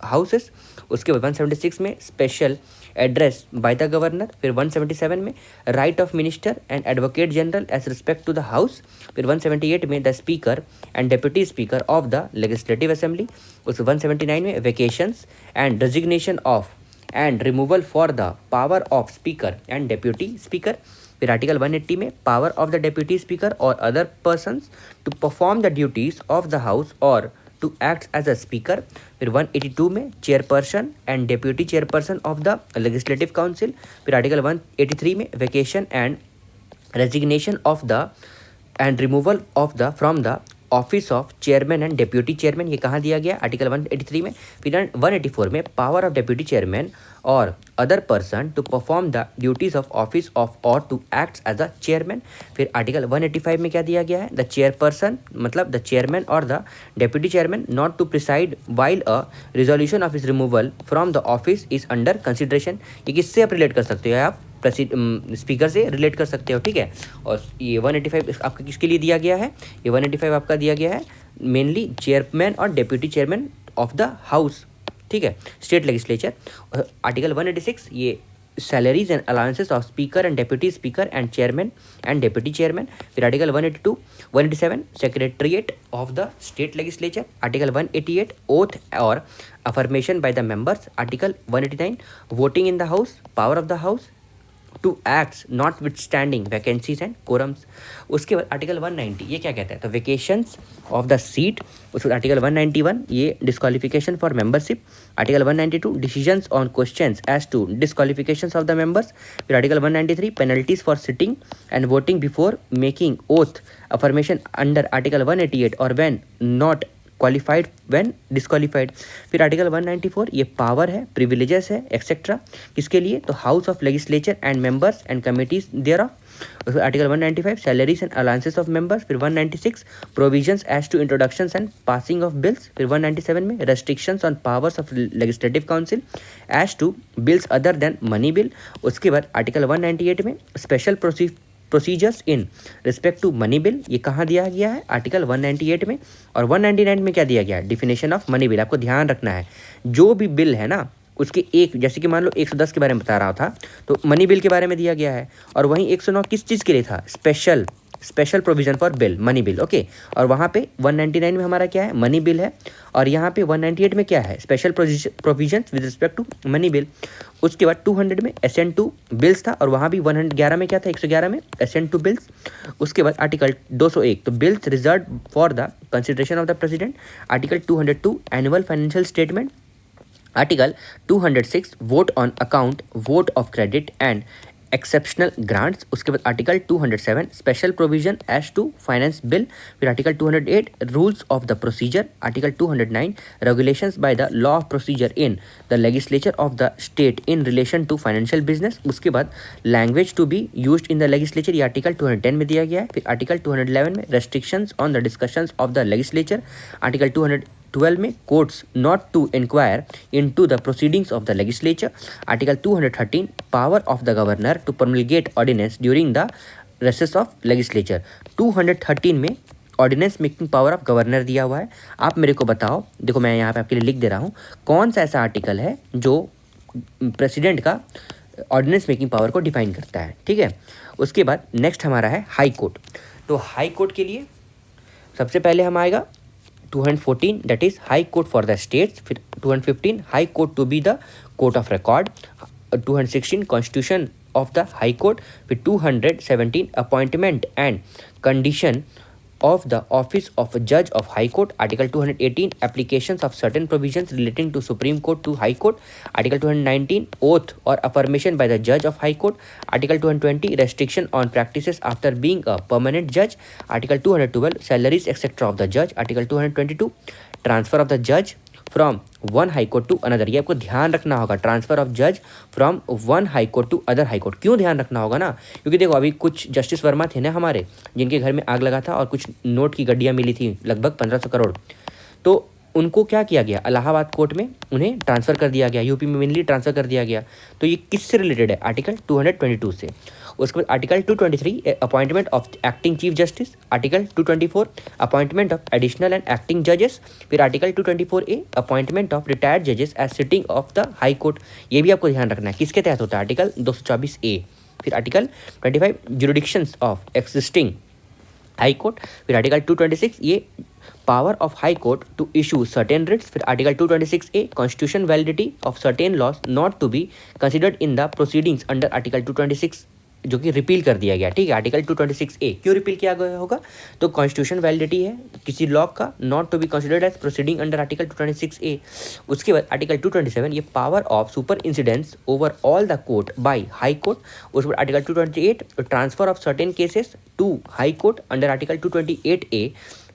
houses. उसके बाद 176 में special address by the governor. फिर 177 में right of minister and advocate general as respect to the house. फिर 178 में the speaker and deputy speaker of the legislative assembly. उस 179 में vacations and resignation of and removal for the power of speaker and deputy speaker. फिर आर्टिकल 180 में power of the deputy speaker और other persons to perform the duties of the house और to act as a speaker. फिर 182 में chairperson and deputy chairperson of the legislative council. फिर आर्टिकल 183 में vacation and resignation of the and removal of the from the office of chairman and deputy chairman, ये कहाँ दिया गया आर्टिकल 183 में। फिर 184 में पावर ऑफ डेप्यूटी चेयरमैन और other person to perform the duties of office of और to act as a chairman. फिर आर्टिकल 185 में क्या दिया गया है, द चेयरपर्सन मतलब द चेयरमैन और the deputy chairman not to preside while a resolution of his removal from the office is under consideration. ये किससे आप रिलेट कर सकते हो, आप स्पीकर से रिलेट कर सकते हो, ठीक है। और ये 185 आपका किसके लिए दिया गया है, ये 185 आपका दिया गया है मेनली चेयरमैन और deputy chairman of the house, ठीक है, स्टेट लेजिस्लेचर। आर्टिकल 186 ये salaries and allowances of speaker and deputy speaker and chairman and deputy chairman. फिर article 182 187 secretariat of the state legislature. Article 188 oath और affirmation by the members. Article 189 voting in the house, power of the house. To acts notwithstanding vacancies and quorums. उसके बाद आर्टिकल 190 ये क्या कहता है, तो वेकेशंस ऑफ द सीट। उसके बाद आर्टिकल 191 ये disqualification for membership. Article 192 decisions on questions as to disqualifications of the members. फिर article 193 penalties for sitting and voting before making oath affirmation under article 188 और when not qualified when disqualified. फिर आर्टिकल 194 ये पावर है, प्रिविलेजेस है एक्सेट्रा, किसके लिए, तो house of legislature and members and committees thereof. Article 195 salaries and allowances of members. फिर 196 provisions as to introductions and passing of bills. फिर 197 में restrictions on powers of legislative council as to bills other than money bill. उसके बाद आर्टिकल 198 में special procedures in respect to money bill, ये कहाँ दिया गया है, आर्टिकल 198 में। और 199 में क्या दिया गया है, डिफिनेशन ऑफ मनी बिल। आपको ध्यान रखना है जो भी बिल है ना उसके एक, जैसे कि मान लो 110 के बारे में बता रहा था तो मनी बिल के बारे में दिया गया है। और वहीं 109 किस चीज़ के लिए था, special provision for bill, money bill, okay. और वहाँ पे 199 में हमारा क्या है, मनी बिल है। और यहाँ पे 198 में क्या है, special provision with respect to money bill. उसके बाद 200 में एसेंट टू बिल्स था और वहाँ भी 111 में क्या था, 111 में एसेंट टू बिल्स। उसके बाद आर्टिकल 201 तो bills reserve for the consideration of the president. Article 202 annual financial statement. Article 206 vote on account, vote of credit and exceptional grants. उसके बाद article 207 special provision as to finance bill. फिर article 208 rules of the procedure. Article 209 regulations by the law of procedure in the legislature of the state in relation to financial business. उसके बाद language to be used in the legislature, ये आर्टिकल 210 में दिया गया है। फिर आर्टिकल 211 में restrictions on the discussions of the legislature. Article 212 में courts not to inquire into the proceedings of the legislature. Article 213 power of the governor to promulgate ordinance during the recess of legislature. 213 में ordinance making power of governor दिया हुआ है। आप मेरे को बताओ, देखो मैं यहाँ पे आपके लिए लिख दे रहा हूँ, कौन सा ऐसा आर्टिकल है जो प्रेसिडेंट का ऑर्डिनेंस मेकिंग पावर को डिफाइन करता है, ठीक है। उसके बाद नेक्स्ट हमारा है हाई कोर्ट। तो हाई कोर्ट के लिए सबसे पहले हम आएगा 214 that is high court for the states. फिर 215 high court to be the court of record. 216 constitution of the high court. फिर 217 appointment and condition of the office of a judge of high court. Article 218 applications of certain provisions relating to Supreme Court to high court. Article 219 oath or affirmation by the judge of high court. Article 220 restriction on practices after being a permanent judge. Article 212 salaries etc of the judge. Article 222 transfer of the judge from one high court to another. ये आपको ध्यान रखना होगा, ट्रांसफर ऑफ जज from one high court to other high court. क्यों ध्यान रखना होगा ना, क्योंकि देखो अभी कुछ जस्टिस वर्मा थे ना हमारे, जिनके घर में आग लगा था और कुछ नोट की गड्डियाँ मिली थी लगभग 1500 करोड़, तो उनको क्या किया गया, इलाहाबाद कोर्ट में उन्हें ट्रांसफ़र कर दिया गया, यूपी में मेनली ट्रांसफ़र कर दिया गया। तो ये किससे रिलेटेड है, आर्टिकल 222 से। उसके बाद article 223 appointment of acting chief justice. Article 224 appointment of additional and acting जजेस। फिर article 224A appointment of retired जजेस as sitting of the high court. ये भी आपको ध्यान रखना है किसके तहत होता है, आर्टिकल 224A। फिर article 25 jurisdictions of existing high court. फिर आर्टिकल 226 ये power of high court to issue certain writs. फिर article 226A constitution validity of certain laws not to be considered in the proceedings under article 226 जो कि रिपील कर दिया गया, ठीक है। आर्टिकल 226A क्यों रिपील किया गया होगा, तो कॉन्स्टिट्यूशन वैलिडिटी है किसी लॉ का, not to be considered as proceeding under article 226A। उसके बाद आर्टिकल 227 ये power of super incidence over all the court by high court. उसके बाद article 228 transfer of certain cases to high court under article 228A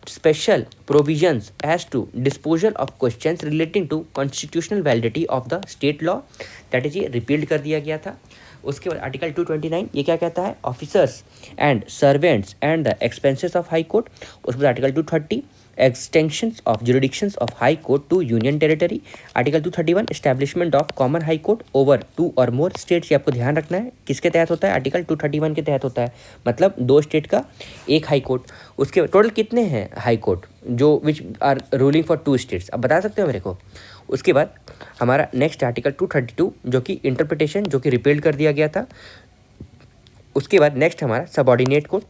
special provisions as to disposal of questions relating to constitutional validity of the state law, that is ये रिपील्ड कर दिया गया था। उसके बाद आर्टिकल 229 ये क्या कहता है, officers and servants and the expenses of high court. उसके बाद article 230 extensions of jurisdictions of high court to union territory. Article 231 establishment of common high court over 2 और मोर स्टेट्स। ये आपको ध्यान रखना है किसके तहत होता है, आर्टिकल 231 के तहत होता है, मतलब 2 स्टेट का एक हाई कोर्ट। उसके टोटल कितने हैं हाई कोर्ट जो which are ruling for 2 states, अब बता सकते हो मेरे को। उसके बाद हमारा नेक्स्ट आर्टिकल 232 जो कि इंटरप्रिटेशन जो कि रिपील्ड कर दिया गया था। उसके बाद नेक्स्ट हमारा सबऑर्डिनेट कोर्ट।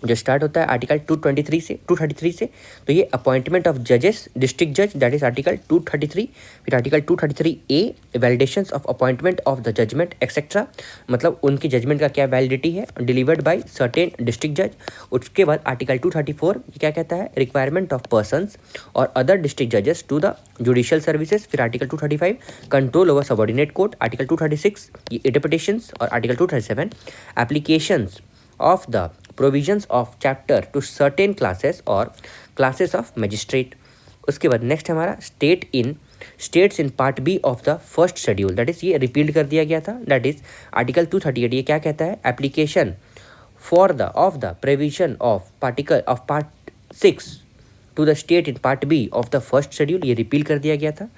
जो स्टार्ट होता है आर्टिकल 233 से, तो ये अपॉइंटमेंट ऑफ जजेस, डिस्ट्रिक्ट जज, दैट इज आर्टिकल 233। फिर article 233A validations of appointment of the judgement etcetera, मतलब उनकी जजमेंट का क्या वैलिडिटी है, डिलीवर्ड बाय सर्टेन डिस्ट्रिक्ट जज। उसके बाद आर्टिकल 234 क्या कहता है, रिक्वायरमेंट ऑफ पर्सनस और अदर डिस्ट्रिक्ट जजेस टू द जुडिशियल सर्विसेज। फिर article 235 control over subordinate court, article 236 ये इंटरप्रिटेशंस, और article 237 applications of the provisions of chapter to certain classes और classes of magistrate। उसके बाद नेक्स्ट हमारा states in part B of the first schedule, that is ये रिपील कर दिया गया था, दैट इज आर्टिकल 238। ये क्या कहता है, application for the of the provision of particle of part 6 to the state in part B of the first schedule, ये रिपील कर दिया गया था।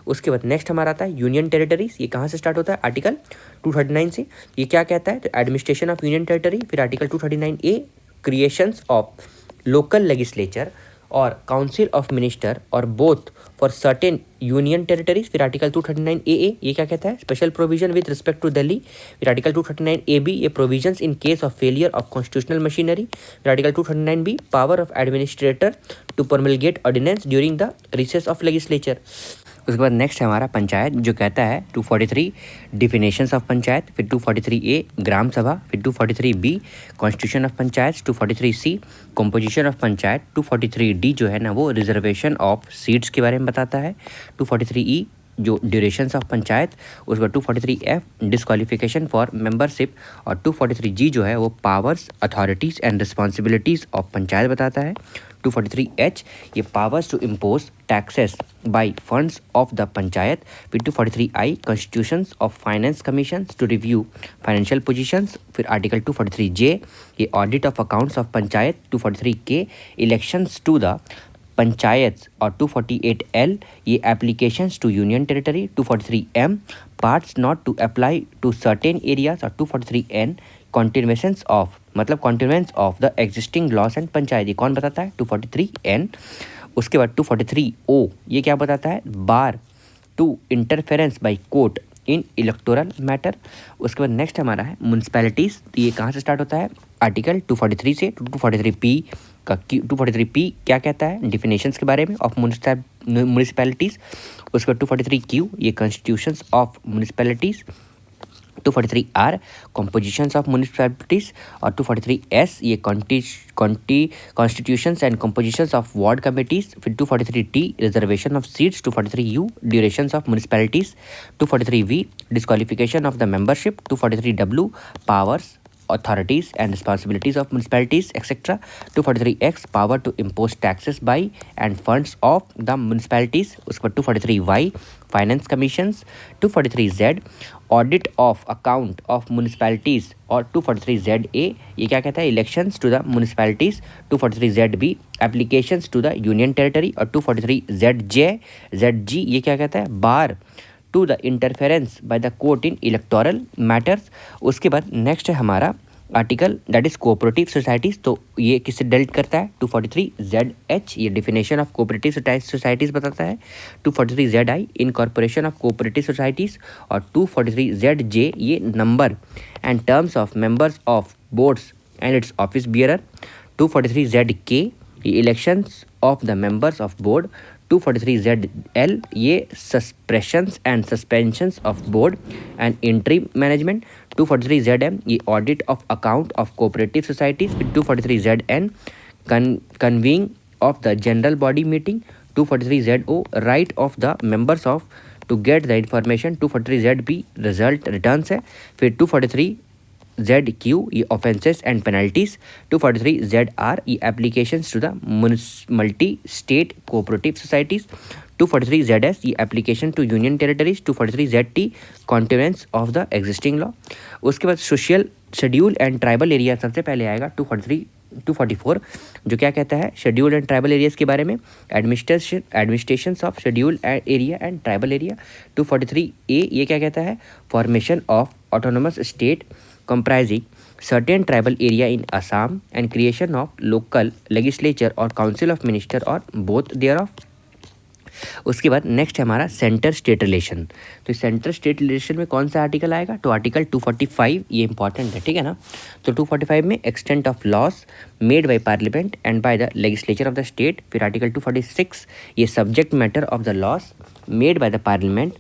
उसके बाद नेक्स्ट हमारा आता है यूनियन टेरिटरीज। ये कहाँ से स्टार्ट होता है, आर्टिकल 239 से। ये क्या कहता है, तो एडमिनिस्ट्रेशन ऑफ यूनियन टेरिटरी। फिर article 239A creations of local legislature और काउंसिल ऑफ मिनिस्टर और both for certain union territories. फिर आर्टिकल 239AA ये क्या कहता है, special provision with respect to Delhi. फिर आर्टिकल 239AB ये provisions in case of failure of constitutional machinery. फिर article 239B power of administrator to promulgate ordinance during the recess of legislature. उसके बाद नेक्स्ट है हमारा पंचायत, जो कहता है 243 डिफिनेशंस ऑफ पंचायत। फिर 243A ग्राम सभा। फिर 243B constitution of panchayat. 243C composition of panchayat. 243D जो है ना वो रिजर्वेशन ऑफ सीट्स के बारे में बताता है। 243E जो ड्यूरेशंस ऑफ पंचायत। उसके बाद 243F डिस्क्वालिफिकेशन फॉर मेंबरशिप। और 243G जो है वो powers, authorities and responsibilities of panchayat बताता है। 243H ये powers to impose taxes by funds of the panchayat. फिर 243I constitutions of finance commission to review financial positions. फिर आर्टिकल 243J ये audit of accounts of panchayat. 243K elections to the panchayat. और 248L ये applications to union territory. 243M parts not to apply to certain areas. और 243N कॉन्टिन्यूएशंस ऑफ, मतलब continuance of the existing loss and panchayat. ये कौन बताता है, 243N। उसके बाद 243O ये क्या बताता है, bar to interference by court in electoral matter. उसके बाद नेक्स्ट हमारा है म्यूनसिपैलिटीज़। ये कहाँ से स्टार्ट होता है, आर्टिकल 243 से। 243P का 243P क्या कहता है, डिफिनेशंस के बारे में ऑफ म्यूनसिपैलिटीज़। उसके बाद 243Q ये constitutions of municipalities. 243R compositions of municipalities. और 243S ये constitutions and compositions of ward committees. फिर 243T reservation of seats. 243U durations of municipalities. 243V disqualification of the membership. 243W powers, authorities and responsibilities of municipalities etc. 243X power to impose taxes by and funds of the municipalities। उसके बाद 243Y finance commissions। 243Z audit of account of municipalities। और 243ZA ये क्या कहता है, elections to the municipalities। 243ZB applications to the union territory। और 243ZG ये क्या कहता है, bar to the interference by the court in electoral matters. उसके बाद नेक्स्ट है हमारा article that is cooperative societies. तो ये किससे डेल्ट करता है, 243ZH ये डिफिनेशन ऑफ कोऑपरेटिव सोसाइटीज़ बताता है। 243ZI incorporation of cooperative societies. और 243ZJ ये number and terms of members of boards and its office bearer. 243ZK ये elections of the members of board. 243ZL ये suspensions and suspensions of board and interim management. 243ZM ये audit of account of cooperative societies. 243ZN convening of the general body meeting. 243ZO right of the members of to get the information. 243ZB result returns है। फिर 243ZQ ये ऑफेंसेस एंड पेनल्टीज। 243ZR ये applications to the multi state cooperative societies. 243ZS ये application to union territories. 243ZT continuance of the existing law. उसके बाद social schedule and tribal area सबसे पहले आएगा 244 जो क्या कहता है, शेड्यूल एंड ट्राइबल एरियाज के बारे में, administration of schedule area and tribal area. 243A ये क्या कहता है, formation of autonomous state comprising certain tribal area in Assam and creation of local legislature or council of minister or both thereof। उसके बाद नेक्स्ट है हमारा सेंटर स्टेट रिलेशन। तो सेंटर स्टेट रिलेशन में कौन सा आर्टिकल आएगा, तो आर्टिकल 245, ये इंपॉर्टेंट है, ठीक है ना। तो 245 में extent of loss made by parliament and bye the legislature of the state. फिर आर्टिकल 246 ये subject matter of the loss made by the parliament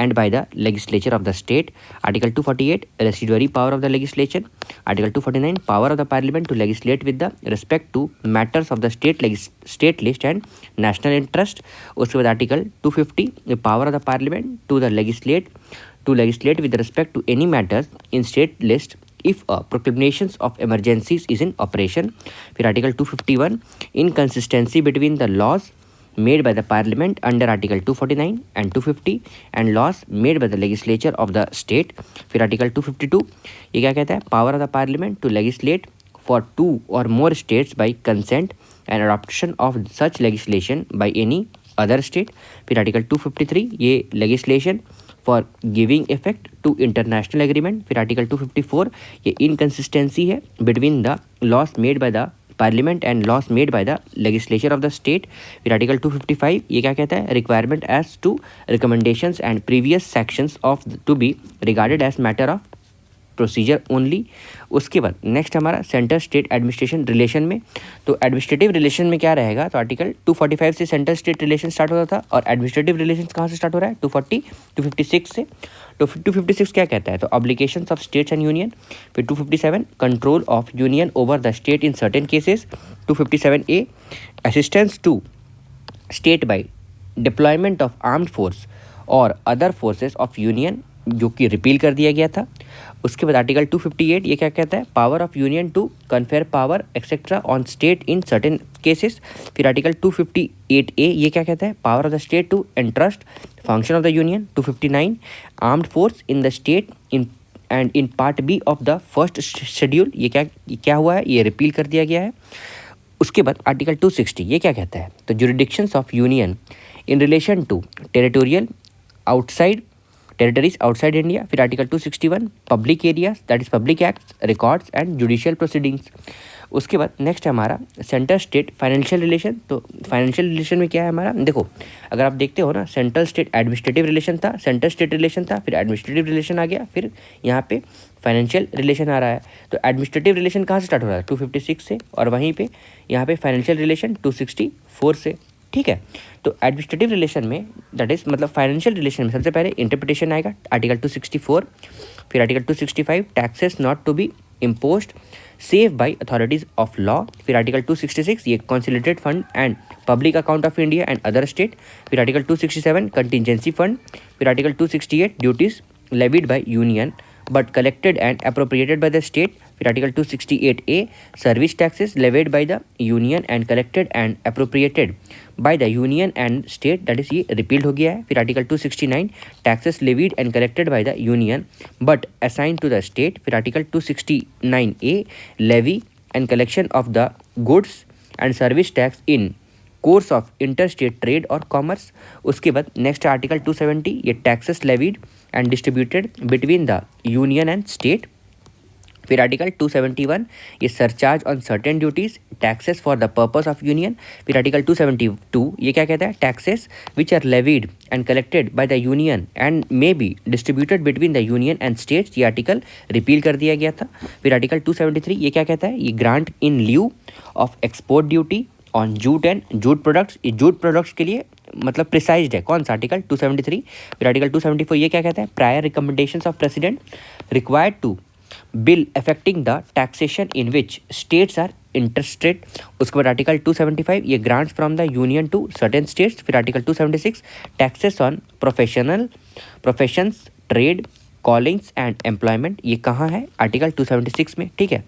and by the legislature of the state. Article 248 residuary power of the legislation. Article 249 power of the parliament to legislate with the respect to matters of the state list and national interest. उसके बाद article 250 the power of the parliament to legislate with respect to any matters in state list if a proclamations of emergencies is in operation. फिर article 251 inconsistency between the laws made by the parliament under article 249 and 250 and laws made by the legislature of the state. फिर article 252 ये क्या कहता है, power of the parliament to legislate for 2 or more states by consent and adoption of such legislation by any other state. फिर article 253 ये legislation for giving effect to international agreement. फिर article 254 ये inconsistency है between the laws made by the parliament and laws made by the legislature of the state. फिर आर्टिकल 255 ये क्या कहता है, requirement as to recommendations and previous sections of to be regarded as matter of procedure only. उसके बाद नेक्स्ट हमारा सेंटर स्टेट एडमिनिस्ट्रेशन रिलेशन में. तो एडमिनिस्ट्रेटिव रिलेशन में क्या रहेगा, तो आर्टिकल 245 से सेंटर स्टेट रिलेशन स्टार्ट होता था और एडमिनिस्ट्रेटिव रिलेशन कहाँ से स्टार्ट हो रहा है, 256 से. तो 256 क्या कहता है, तो obligations of states and union. फिर 257 control of union over the state in certain cases. 257A assistance to state by deployment of armed force और अदर फोर्सेस ऑफ यूनियन, जो कि रिपील कर दिया गया था. उसके बाद आर्टिकल 258 ये क्या कहता है, power of union to confer power etcetera on state in certain cases. फिर आर्टिकल 258A ये क्या कहता है, power of the state to entrust function of the union. 259 armed force in the state in and in part B of the first schedule, ये क्या हुआ है, ये रिपील कर दिया गया है. उसके बाद आर्टिकल 260 ये क्या कहता है, तो jurisdictions of union in relation to territorial outside territories outside India. फिर article 261 public areas that is public acts records and judicial proceedings. उसके बाद नेक्स्ट है हमारा सेंटर स्टेट फाइनेंशियल रिलेशन. तो फाइनेंशियल रिलेशन में क्या है हमारा, देखो अगर आप देखते हो ना, सेंट्रल स्टेट एडमिनिस्ट्रेटिव रिलेशन था, सेंटर स्टेट रिलेशन था, फिर एडमिनिस्ट्रेटिव रिलेशन आ गया, फिर यहाँ पे फाइनेंशियल रिलेशन आ रहा है. तो एडमिनिस्ट्रेटिव रिलेशन कहाँ से स्टार्ट हो रहा है, 256 से, और वहीं पे यहाँ पे फाइनेंशियल रिलेशन 264 से. ठीक है, तो एडमिनिस्ट्रेटिव रिलेशन में दैट इज मतलब फाइनेंशियल रिलेशन में सबसे पहले इंटरप्रिटेशन आएगा, आर्टिकल 264. फिर article 265 taxes not to be imposed save by authorities of law. फिर आर्टिकल 266 ये consolidated fund and public account of India and other state. फिर आर्टिकल 267 कंटिजेंसी फंड. फिर article 268 duties levied by union but collected and appropriated by the state. फिर article 268A service taxes लेवेड by the union and collected and appropriated by the union and state, that is ये रिपील्ड हो गया है. फिर article 269 taxes levied and collected by the union but assign to the state. फिर article 269A levy and collection of the goods and service tax in course of inter state trade और कॉमर्स. उसके बाद नेक्स्ट आर्टिकल 270 ये taxes levied and distributed between the union and state. फिर आर्टिकल 271 ये surcharge on certain duties taxes for the purpose of union. फिर आर्टिकल 272 ये क्या कहता है, taxes which are levied and collected by the union and may be distributed between the union and states, ये आर्टिकल रिपील कर दिया गया था. फिर आर्टिकल 273 ये क्या कहता है, ये grant in lieu of export duty on jute and jute products. ये जूट प्रोडक्ट्स के लिए मतलब प्रिसाइज्ड है, कौन सा आर्टिकल 273. फिर आर्टिकल 274 ये क्या कहता है, prior recommendations of president required to bill affecting the taxation in which states are interested. उसके बाद आर्टिकल 275 ये grants from the union to certain states. फिर article 276 taxes on professions trade callings and employment, ये कहाँ है, आर्टिकल 276 में. ठीक है,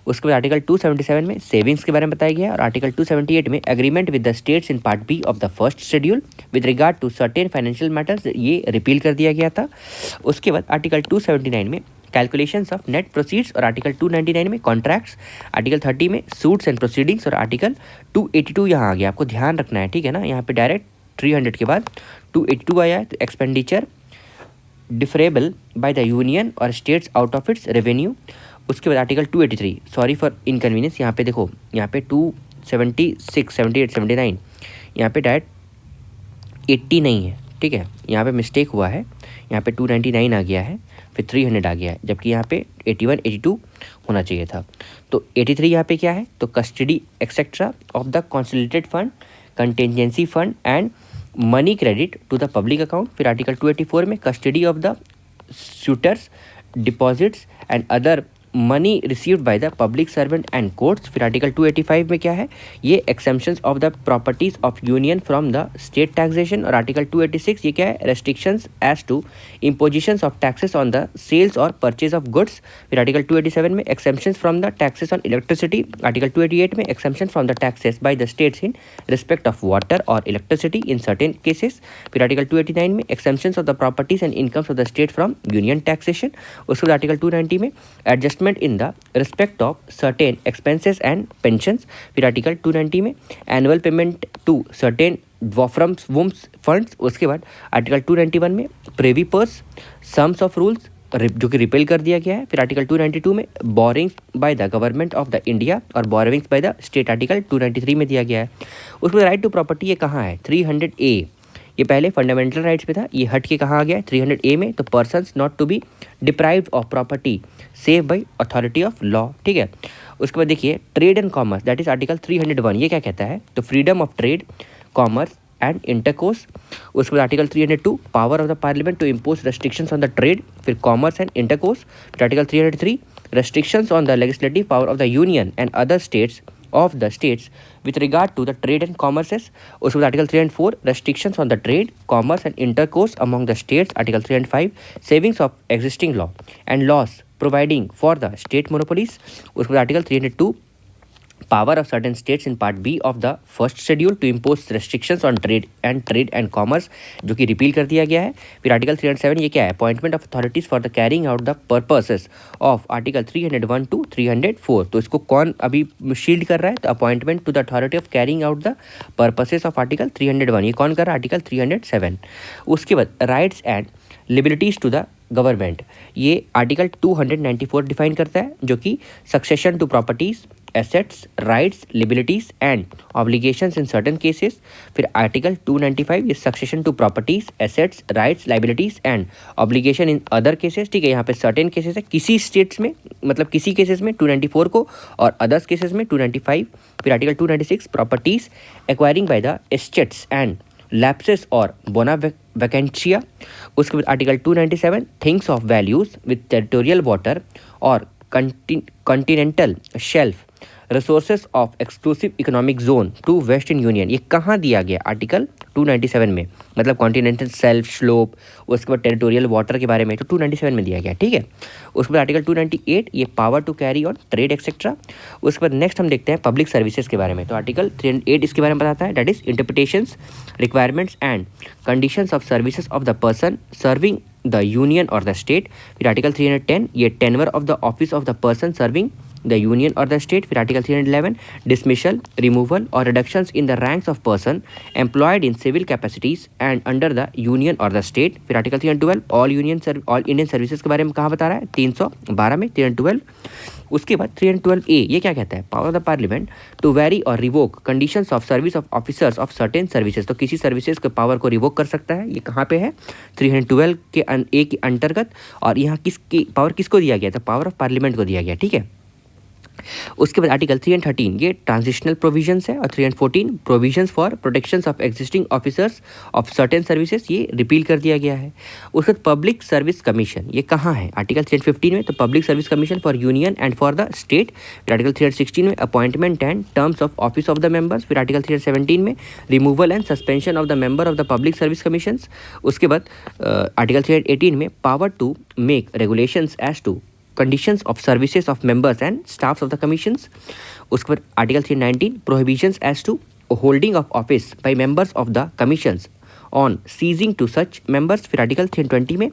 उसके बाद आर्टिकल 277 में सेविंग्स के बारे में बताया गया और आर्टिकल 278 में agreement with the states in part B of the first schedule with regard to certain financial matters, ये रिपील कर दिया गया था. उसके बाद आर्टिकल 279 में कैलकुलेशंस ऑफ नेट प्रोसीड्स और आर्टिकल 299 में कॉन्ट्रैक्ट्स, आर्टिकल 30 में सूट्स एंड प्रोसीडिंग्स और आर्टिकल 282 यहाँ आ गया, आपको ध्यान रखना है. ठीक है ना, यहाँ पे डायरेक्ट 300 के बाद 282 आया है. तो expenditure defrayable by the union और states out of its revenue. उसके बाद आर्टिकल 283 सॉरी फॉर इनकन्वीनियंस, यहाँ पे देखो यहाँ पे 276 78 79 यहाँ पे डायरेक्ट 280 नहीं है, ठीक है, यहाँ पे मिस्टेक हुआ है, यहाँ पे 299 आ गया है, फिर 300 आ गया है, जबकि यहाँ पे 81 82 होना चाहिए था। तो 83 यहाँ पे क्या है, तो custody etcetera of the consolidated fund, contingency fund and money credit to the public account. फिर आर्टिकल 284 में custody of the suitors deposits and other money received by the public servant and courts. फिर आर्टिकल 285 में क्या है, ये exemptions of the properties of union from the state taxation. और आर्टिकल 286 ये क्या है, restrictions as to impositions of taxes on the sales और परचेज ऑफ गुड्स। फिर आर्टिकल 287 में exemptions from the taxes on electricity. Article 288 में exemption from the taxes by the states in respect of water और इलेक्ट्रिसिटी इन सर्टेन केसेस। फिर आर्टिकल 289 में exemptions of the properties and incomes of the state from union taxation. उसके बाद आर्टिकल 290 में adjustment in the respect of certain expenses and pensions। फिर आर्टिकल 290 में एनुअल पेमेंट टू certain वॉफ्रम्स वुम्स फंड्स। उसके बाद आर्टिकल 291 में privy purse sums of rules जो कि रिपेल कर दिया गया है। फिर आर्टिकल 292 में borrowings by the government of the India और borrowings by the state article 293 में दिया गया है। उसमें राइट टू प्रॉपर्टी ये कहाँ है, 300A, ये पहले फंडामेंटल राइट्स पे था, ये हट के कहाँ आ गया है 300A में, तो persons not to be deprived of property save by authority of law, ठीक है। उसके बाद देखिए trade and commerce, that is article 301, ये क्या कहता है, तो freedom of trade, commerce and intercourse. उसके बाद article 302 power of the parliament to impose restrictions on the trade, फिर कॉमर्स एंड इंटरकोर्स। फिर article 303 restrictions on the legislative power of the union and other states of the states with regard to the trade and commerces। उसके बाद article 304 restrictions on the trade, commerce and intercourse among the states। Article 305 savings of existing law and laws providing for the state monopolies। उसके बाद article 302 power of certain states in part B of the first schedule to impose restrictions on trade and commerce, जो कि रिपील कर दिया गया है। फिर आर्टिकल 307 ये क्या है, appointment of authorities for the carrying out the purposes of article 301 to 304। तो इसको कौन अभी शील्ड कर रहा है, तो appointment to the authority of carrying out the purposes of article 301, ये कौन कर रहा है, आर्टिकल 307। उसके बाद rights and liberties to the government, ये आर्टिकल 294 डिफाइन करता है, जो कि succession to properties, assets, rights, liabilities and obligations in certain cases. फिर आर्टिकल 295 ये succession to properties, assets, rights, liabilities and obligation in other cases, ठीक है। यहाँ पे सर्टेन केसेस है, किसी स्टेट्स में, मतलब किसी केसेस में 294 को और अदर्स केसेस में 295। फिर article 296 properties acquiring by the estates and lapses और बोना वैकेंशिया। उसके बाद article 297 things of values with territorial water और continental shelf resources of exclusive economic zone to western union, ये कहाँ दिया गया, आर्टिकल 297 में, मतलब कॉन्टिनेंटल शेल्फ स्लोप, उसके बाद टेरिटोरियल वाटर के बारे में तो 297 में दिया गया, ठीक है। उसके बाद आर्टिकल 298 ये power to carry on trade etcetera. उसके बाद नेक्स्ट हम देखते हैं पब्लिक सर्विसेज के बारे में, तो आर्टिकल 308 इसके बारे में बताता है, that is interpretations, requirements and conditions of services of the person serving the union और द स्टेट। फिर आर्टिकल 310 ये tenure of the office of the person serving the union और द स्टेट। फिर आर्टिकल 311 डिसमिशल, रिमूवल और reductions in the ranks of person employed in civil capacities and under the union और द स्टेट। फिर आर्टिकल 312 ऑल इंडियन सर्विसेज के बारे में कहाँ बता रहा है, 312 में 312। उसके बाद 312A ये क्या कहता है, power of the parliament to vary और revoke conditions of service of officers of certain services, तो किसी सर्विसेज के पावर को रिवोक कर सकता है, ये कहाँ पे है 312 के A के अंतर्गत। और यहाँ किसकी पावर किसको दिया गया था, पावर ऑफ पार्लियामेंट को दिया गया, ठीक है। उसके बाद आर्टिकल 313 ये ट्रांजिशनल प्रोविजंस है और 314 provisions for protections of existing officers of certain services, ये रिपील कर दिया गया है। उसके बाद पब्लिक सर्विस कमीशन ये कहाँ है, आर्टिकल 315 में, तो public service commission for union and for the state. फिर आर्टिकल 316 में appointment and terms of office of the members. फिर आर्टिकल 317 में removal and suspension of the member of the public service commissions. उसके बाद आर्टिकल 318 में power to make regulations as to conditions of services of members and staffs of the commissions। उसके बाद article 319 prohibitions as to holding of office by members of the commissions on seizing to such members। फिर आर्टिकल 320 में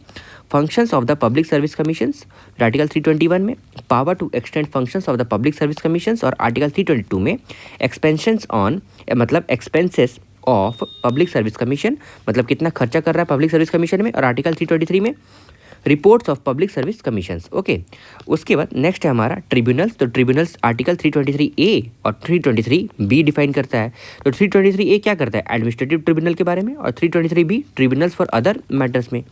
functions of the public service commissions। फिर आर्टिकल 321 में power to extend functions of the public service commissions। और आर्टिकल 322 में expansions on मतलब expenses of public service commission, मतलब कितना खर्चा कर रहा है पब्लिक सर्विस कमीशन में। और आर्टिकल 323 में reports of public service commissions. Okay, उसके बाद नेक्स्ट है हमारा ट्रिब्यूनल्स। तो ट्रिब्यूनल्स आर्टिकल 323A और 323B डिफाइन करता है। तो 323A क्या करता है, एडमिनिस्ट्रेटिव ट्रिब्यूनल के बारे में, और 323B tribunals for other matters में।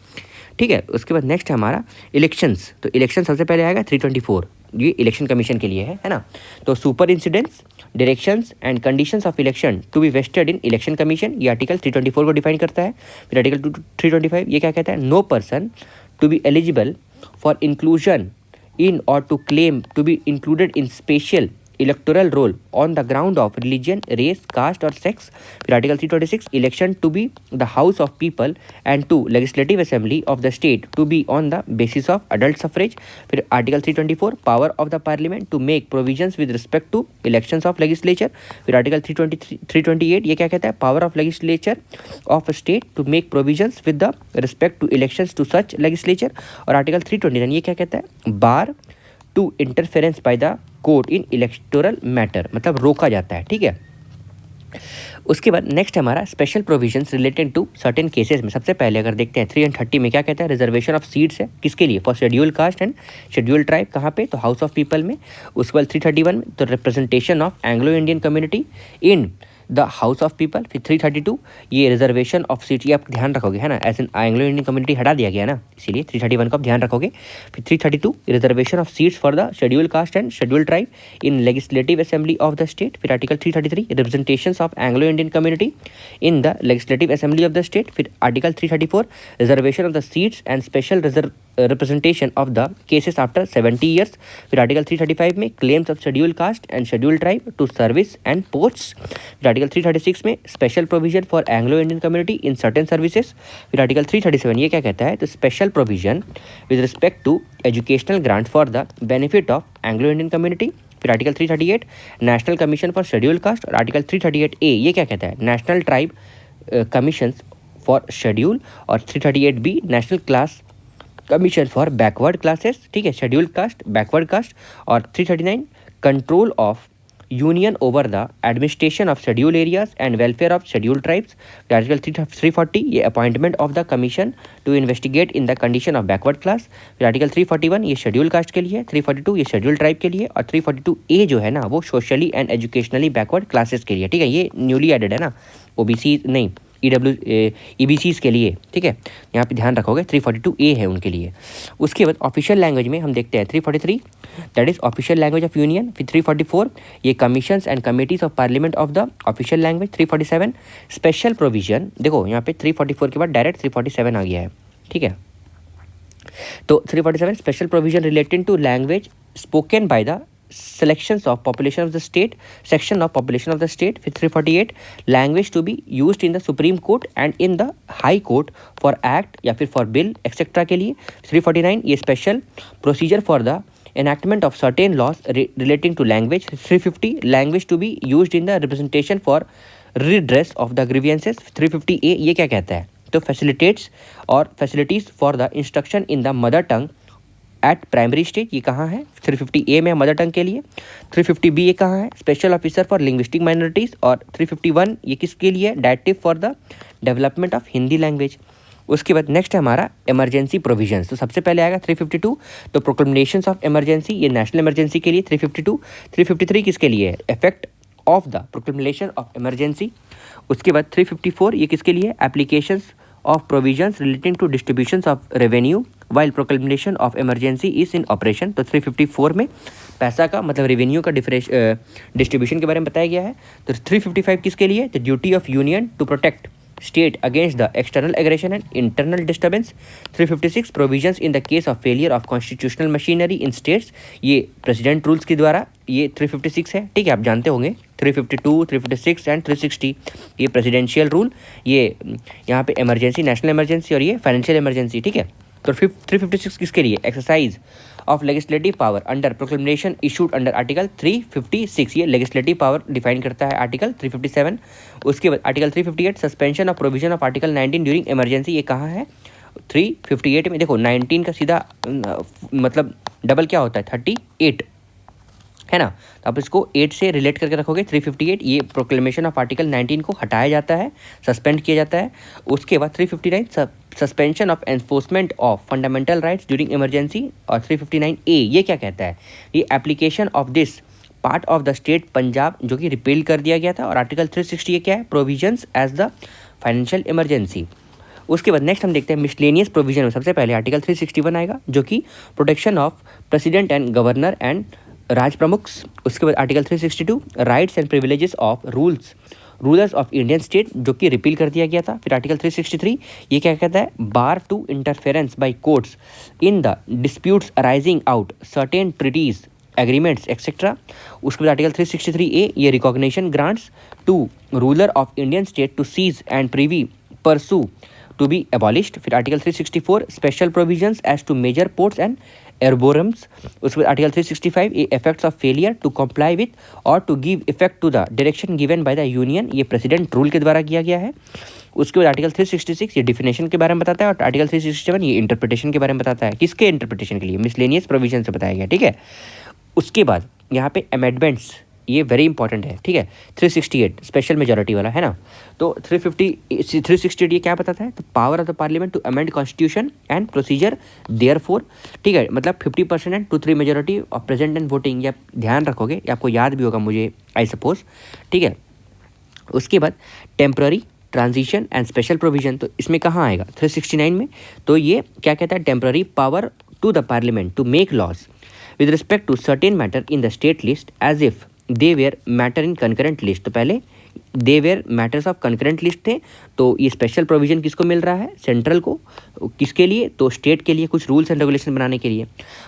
ठीक है, उसके बाद नेक्स्ट है हमारा इलेक्शंस। तो इलेक्शन सबसे पहले आएगा 324, ये इलेक्शन कमीशन के लिए है ना। तो superintendence, directions and conditions of election to be vested in election commission, ये आर्टिकल 324 को डिफाइन करता है। फिर आर्टिकल 325 ये क्या कहता है, no person to be eligible for inclusion in or to claim to be included in special electoral roll on the ground of religion, race, caste or sex. फिर article 326 election to be the house of people and to legislative assembly of the state to be on the basis of adult suffrage. फिर article 324 power of the parliament to make provisions with respect to elections of legislature. फिर आर्टिकल 328 ये क्या कहता है, power of legislature of a state to make provisions with the respect to elections to such legislature. और आर्टिकल 329 ये क्या कहता है, bar to interference by the court in electoral matter, मतलब रोका जाता है। ठीक है, उसके बाद नेक्स्ट हमारा special provisions related to certain cases में। सबसे पहले अगर देखते हैं 330 में क्या कहता है, रिजर्वेशन ऑफ सीट्स है, किसके लिए, for schedule caste and schedule tribe, कहाँ पे, तो हाउस ऑफ पीपल में। उसके बाद 331 में तो representation of Anglo Indian community in the house of people. फिर 332 ये रिजर्वेशन ऑफ सीट, ये आप ध्यान रखोगे है ना, ऐसे एंग्लो इंडियन कम्युनिटी हटा दिया गया ना, इसीलिए 331 को आप ध्यान रखोगे। फिर 332 reservation of seats for the schedule caste and schedule tribe in legislative assembly of the state. फिर article 333 representation of Anglo Indian community in the legislative assembly of the state. फिर article 334 reservation of the seats and special representation of the cases after 70 years. फिर आर्टिकल 335 में claims of scheduled caste and scheduled tribe to service and posts. फिर आर्टिकल 336 में special provision for Anglo Indian community in certain services. फिर आर्टिकल 337 ये क्या कहता है, तो special provision with respect to educational grant for the benefit of Anglo Indian community. फिर article 338 national commission for schedule caste, और आर्टिकल 338A ये क्या कहता है, national tribe commission for schedule, और 338B national class commission for backward classes. ठीक है, शेड्यूल कास्ट, बैकवर्ड कास्ट। और 339 control of union over the administration of schedule areas and welfare of schedule tribes. Article 340 ये appointment of the commission to investigate in the condition of backward class. फिर आर्टिकल 341 ये शेड्यूल कास्ट के लिए, 342 ये शेड्यूल ट्राइब के लिए, और 342A जो है ना वो socially and educationally backward classes के लिए। ठीक है, ये न्यूली एडेड है ना, OBC नहीं, EBCs के लिए। ठीक है, यहाँ पे ध्यान रखोगे 342A है उनके लिए। उसके बाद ऑफिशियल लैंग्वेज में हम देखते हैं 343 that is official language of union. फिर 344 ये commissions and committees of parliament of the official language. 347 special provision, देखो यहाँ पे 344 के बाद डायरेक्ट 347 आ गया है। ठीक है, तो 347 special provision related to language spoken by the selections of population of the state, section of population of the state. फिर 348 language to be used in the Supreme Court and in the High Court for act या फिर for bill etc के लिए। 349 ये special procedure for the enactment of certain laws relating to language। 350 language to be used in the representation for redress of the grievances। 350A ये क्या कहता है, तो facilitates और facilities for the instruction in the mother tongue eight primary stage, ये कहाँ है, 350A में मदर टंग के लिए। 350B ये कहाँ है, special officer for linguistic minorities. और 351 ये किसके लिए, directive for the development of Hindi language. उसके बाद नेक्स्ट है हमारा इमरजेंसी प्रोविजंस। तो सबसे पहले आएगा 352 तो प्रोक्लेमेशंस ऑफ इमरजेंसी, ये नेशनल इमरजेंसी के लिए। 352 353 किसके लिए है, effect of the proclamation of emergency. उसके बाद 354 ये किसके लिए, applications of provisions relating to distributions of revenue while proclamation of emergency is in operation। तो 354 में पैसा का मतलब रेवेन्यू का डिस्ट्रीब्यूशन के बारे में बताया गया है। तो 355 किसके लिए, the duty of union to protect state against the external aggression and internal disturbance. 356 provisions in the case of failure of constitutional machinery in states, ये प्रेसिडेंट रूल्स के द्वारा ये 356 है। ठीक है, आप जानते होंगे 352 356 एंड 360 ये प्रेसिडेंशियल रूल, ये यहाँ पे इमरजेंसी, नेशनल इमरजेंसी और ये फाइनेंशियल इमरजेंसी। ठीक है, तो 356 किसके लिए, exercise of legislative power under proclamation issued under article 356, ये लेजिस्लेटिव पावर डिफाइन करता है आर्टिकल 357। उसके बाद article 358 suspension of provision of article 19 during emergency, ये कहाँ है, 358 में। देखो 19 का सीधा मतलब डबल क्या होता है, 38 है ना। तो आप इसको 8 से रिलेट करके रखोगे। 358 ये प्रोक्लेमेशन ऑफ आर्टिकल 19 को हटाया जाता है, सस्पेंड किया जाता है। उसके बाद 359 suspension of enforcement of fundamental rights during emergency. और 359A ये क्या कहता है, ये application of this part of the state Punjab जो कि रिपील कर दिया गया था। और आर्टिकल 360 ये क्या है, provisions as the financial emergency. उसके बाद नेक्स्ट हम देखते हैं मिसलेनियस प्रोविजन में सबसे पहले आर्टिकल 361 आएगा जो कि protection of president and governor and Rajpramukhs. उसके बाद article 362 rights and privileges of rulers of Indian state जो कि रिपील कर दिया गया था। फिर आर्टिकल 363 ये क्या कहता है, bar to interference by courts in the disputes arising out certain treaties agreements etcetera. उसके बाद आर्टिकल 363A ये recognition grants to ruler of Indian state to cease and privy purse to be abolished। फिर article 364 special provisions as to major ports and aerodromes. उसके बाद आर्टिकल 365 ये effects of failure to comply with or to give effect to the direction given by the union, ये प्रेसिडेंट रूल के द्वारा किया गया है। उसके बाद आर्टिकल 366 ये डिफिनेशन के बारे में बताता है। और आर्टिकल 367 ये इंटरप्रिटेशन के बारे में बताता है। किसके इंटरप्रिटेशन के लिए, मिसलेनियस प्रोविजन से बताया गया, ठीक है। उसके बाद यहाँ पे अमेंडमेंट्स ये वेरी इंपॉर्टेंट है, ठीक है। 368 स्पेशल मेजॉरिटी वाला है ना। तो 368 ये क्या बताता है, तो power of the parliament to amend constitution and procedure therefor, ठीक है। मतलब 50% and 2/3 majority of present and voting, ये आप ध्यान रखोगे, ये आपको याद भी होगा मुझे आई सपोज, ठीक है। उसके बाद temporary transition and special provision, तो इसमें कहाँ आएगा 369 में। तो ये क्या कहता है, temporary power to the parliament to make laws with respect to certain matter in the state list as if they were matter in concurrent list. तो पहले they were matters of concurrent list थे, तो ये स्पेशल प्रोविजन किसको मिल रहा है, सेंट्रल को। किसके लिए, तो स्टेट के लिए कुछ रूल्स एंड रेगुलेशन बनाने के लिए।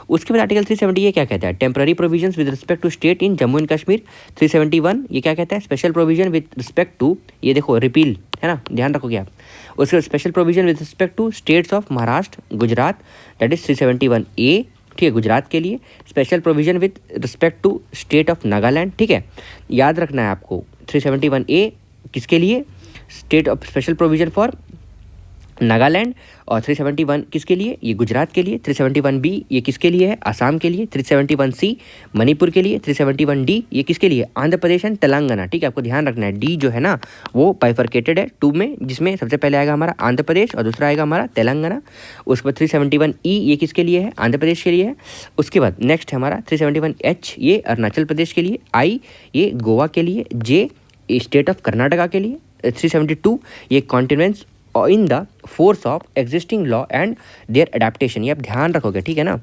उसके बाद आर्टिकल 370 ये क्या कहता है, temporary provisions with respect to state in Jammu and Kashmir. 371 ये क्या कहता है, special provision with respect to, ये देखो रिपील है ना, ध्यान रखोगे आप। उसके बाद special provision with respect to states of Maharashtra Gujarat, that is 371A, ठीक है, गुजरात के लिए। Special provision with respect to state of Nagaland, ठीक है, याद रखना है आपको। 371A किसके लिए, state of special provision for Nagaland. और 371 किसके लिए, ये गुजरात के लिए। 371B ये किसके लिए है, आसाम के लिए। 371C मणिपुर के लिए। 371D ये किसके लिए, आंध्र प्रदेश एंड तेलंगाना, ठीक है। आपको ध्यान रखना है, डी जो है ना वो बाइफरकेटेड है 2 में, जिसमें सबसे पहले आएगा हमारा आंध्र प्रदेश और दूसरा आएगा हमारा तेलंगाना। उसके बाद 371E ये किसके लिए है, आंध्र प्रदेश के लिए है। उसके बाद नेक्स्ट है हमारा 371H ये अरुणाचल प्रदेश के लिए। I ये गोवा के लिए। J स्टेट ऑफ कर्नाटका के लिए। 372 ये continuance in the force of existing law and their adaptation, ये आप ध्यान रखोगे, ठीक है ना।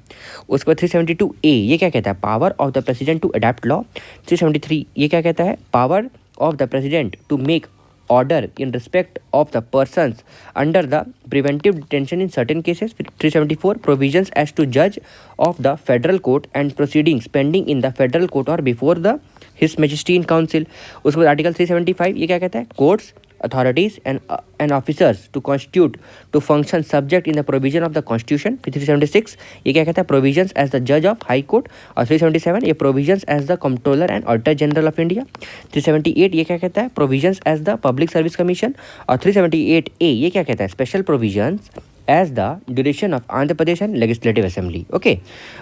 उसके बाद 372A ये क्या कहता है, power of the president to adapt law. 373 ये क्या कहता है, power of the president to make order in respect of the persons under the preventive detention in certain cases. 374 provisions as to जज of the federal court and proceedings pending in the federal court or before the his majesty in council. उसके बाद आर्टिकल 375 ये क्या कहता है, courts authorities and officers to constitute to function subject in the provision of the constitution। 376 ये क्या कहता है, provisions as the judge of high court। और 377 ये provisions as the comptroller and auditor general of India। 378 ये क्या कहता है, provisions as the public service commission। और 378A ये क्या कहता है, special provisions as the duration of Andhra Pradesh and legislative assembly, okay.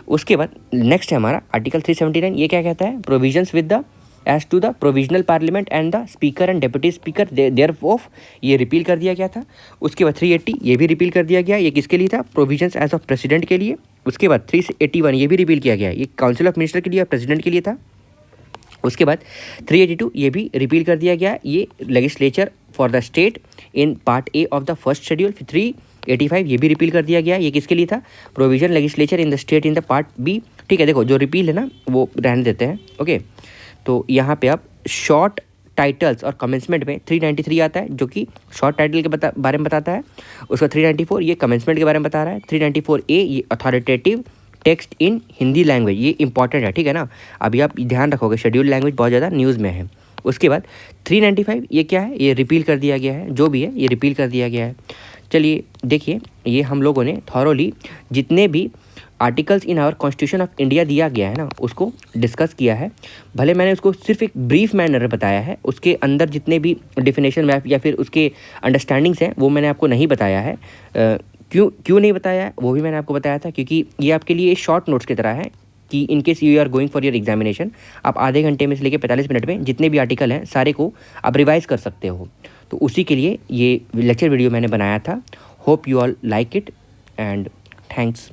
उसके बाद नेक्स्ट है हमारा आर्टिकल 379 ये क्या कहता है, provisions with the as to the provisional parliament and the speaker and deputy speaker thereof, ये रिपील कर दिया गया था। उसके बाद 380 ये भी रिपील कर दिया गया, ये किसके लिए था, प्रोविजंस एज ऑफ प्रेसिडेंट के लिए। उसके बाद 381 ये भी रिपील किया गया, ये काउंसिल ऑफ मिनिस्टर के लिए और प्रेसिडेंट के लिए था। उसके बाद 382 ये भी रिपील कर दिया गया, ये legislature for the state in part A of the first schedule. 385 ये भी रिपील कर दिया गया, ये किसके लिए था, provision legislature in the state in the part B, ठीक है। देखो जो रिपील है ना वो रहने देते हैं, ओके। तो यहाँ पे आप शॉर्ट टाइटल्स और कमेंसमेंट में 393 आता है जो कि शॉर्ट टाइटल के बारे में बताता है। उसका 394 ये कमेंसमेंट के बारे में बता रहा है। 394A ये authoritative text in Hindi language, ये इंपॉर्टेंट है, ठीक है ना। अभी आप ध्यान रखोगे, शेड्यूल लैंग्वेज बहुत ज़्यादा न्यूज़ में है। उसके बाद 395 ये क्या है, ये रिपील कर दिया गया है, जो भी है ये रिपील कर दिया गया है। चलिए देखिए, ये हम लोगों ने थॉरोली जितने भी articles in our constitution of India दिया गया है ना उसको डिस्कस किया है। भले मैंने उसको सिर्फ एक ब्रीफ मैनर में बताया है, उसके अंदर जितने भी डिफिनेशन मैप या फिर उसके अंडरस्टैंडिंग्स हैं वो मैंने आपको नहीं बताया है। क्यों नहीं बताया है वो भी मैंने आपको बताया था, क्योंकि ये आपके लिए शॉर्ट नोट्स की तरह है। कि in case you are going for your examination, आप आधे घंटे में से लेकर 45 मिनट में जितने भी आर्टिकल हैं सारे को आप रिवाइज कर सकते हो। तो उसी के लिए ये लेक्चर वीडियो मैंने बनाया था। Hope you all like it and thanks.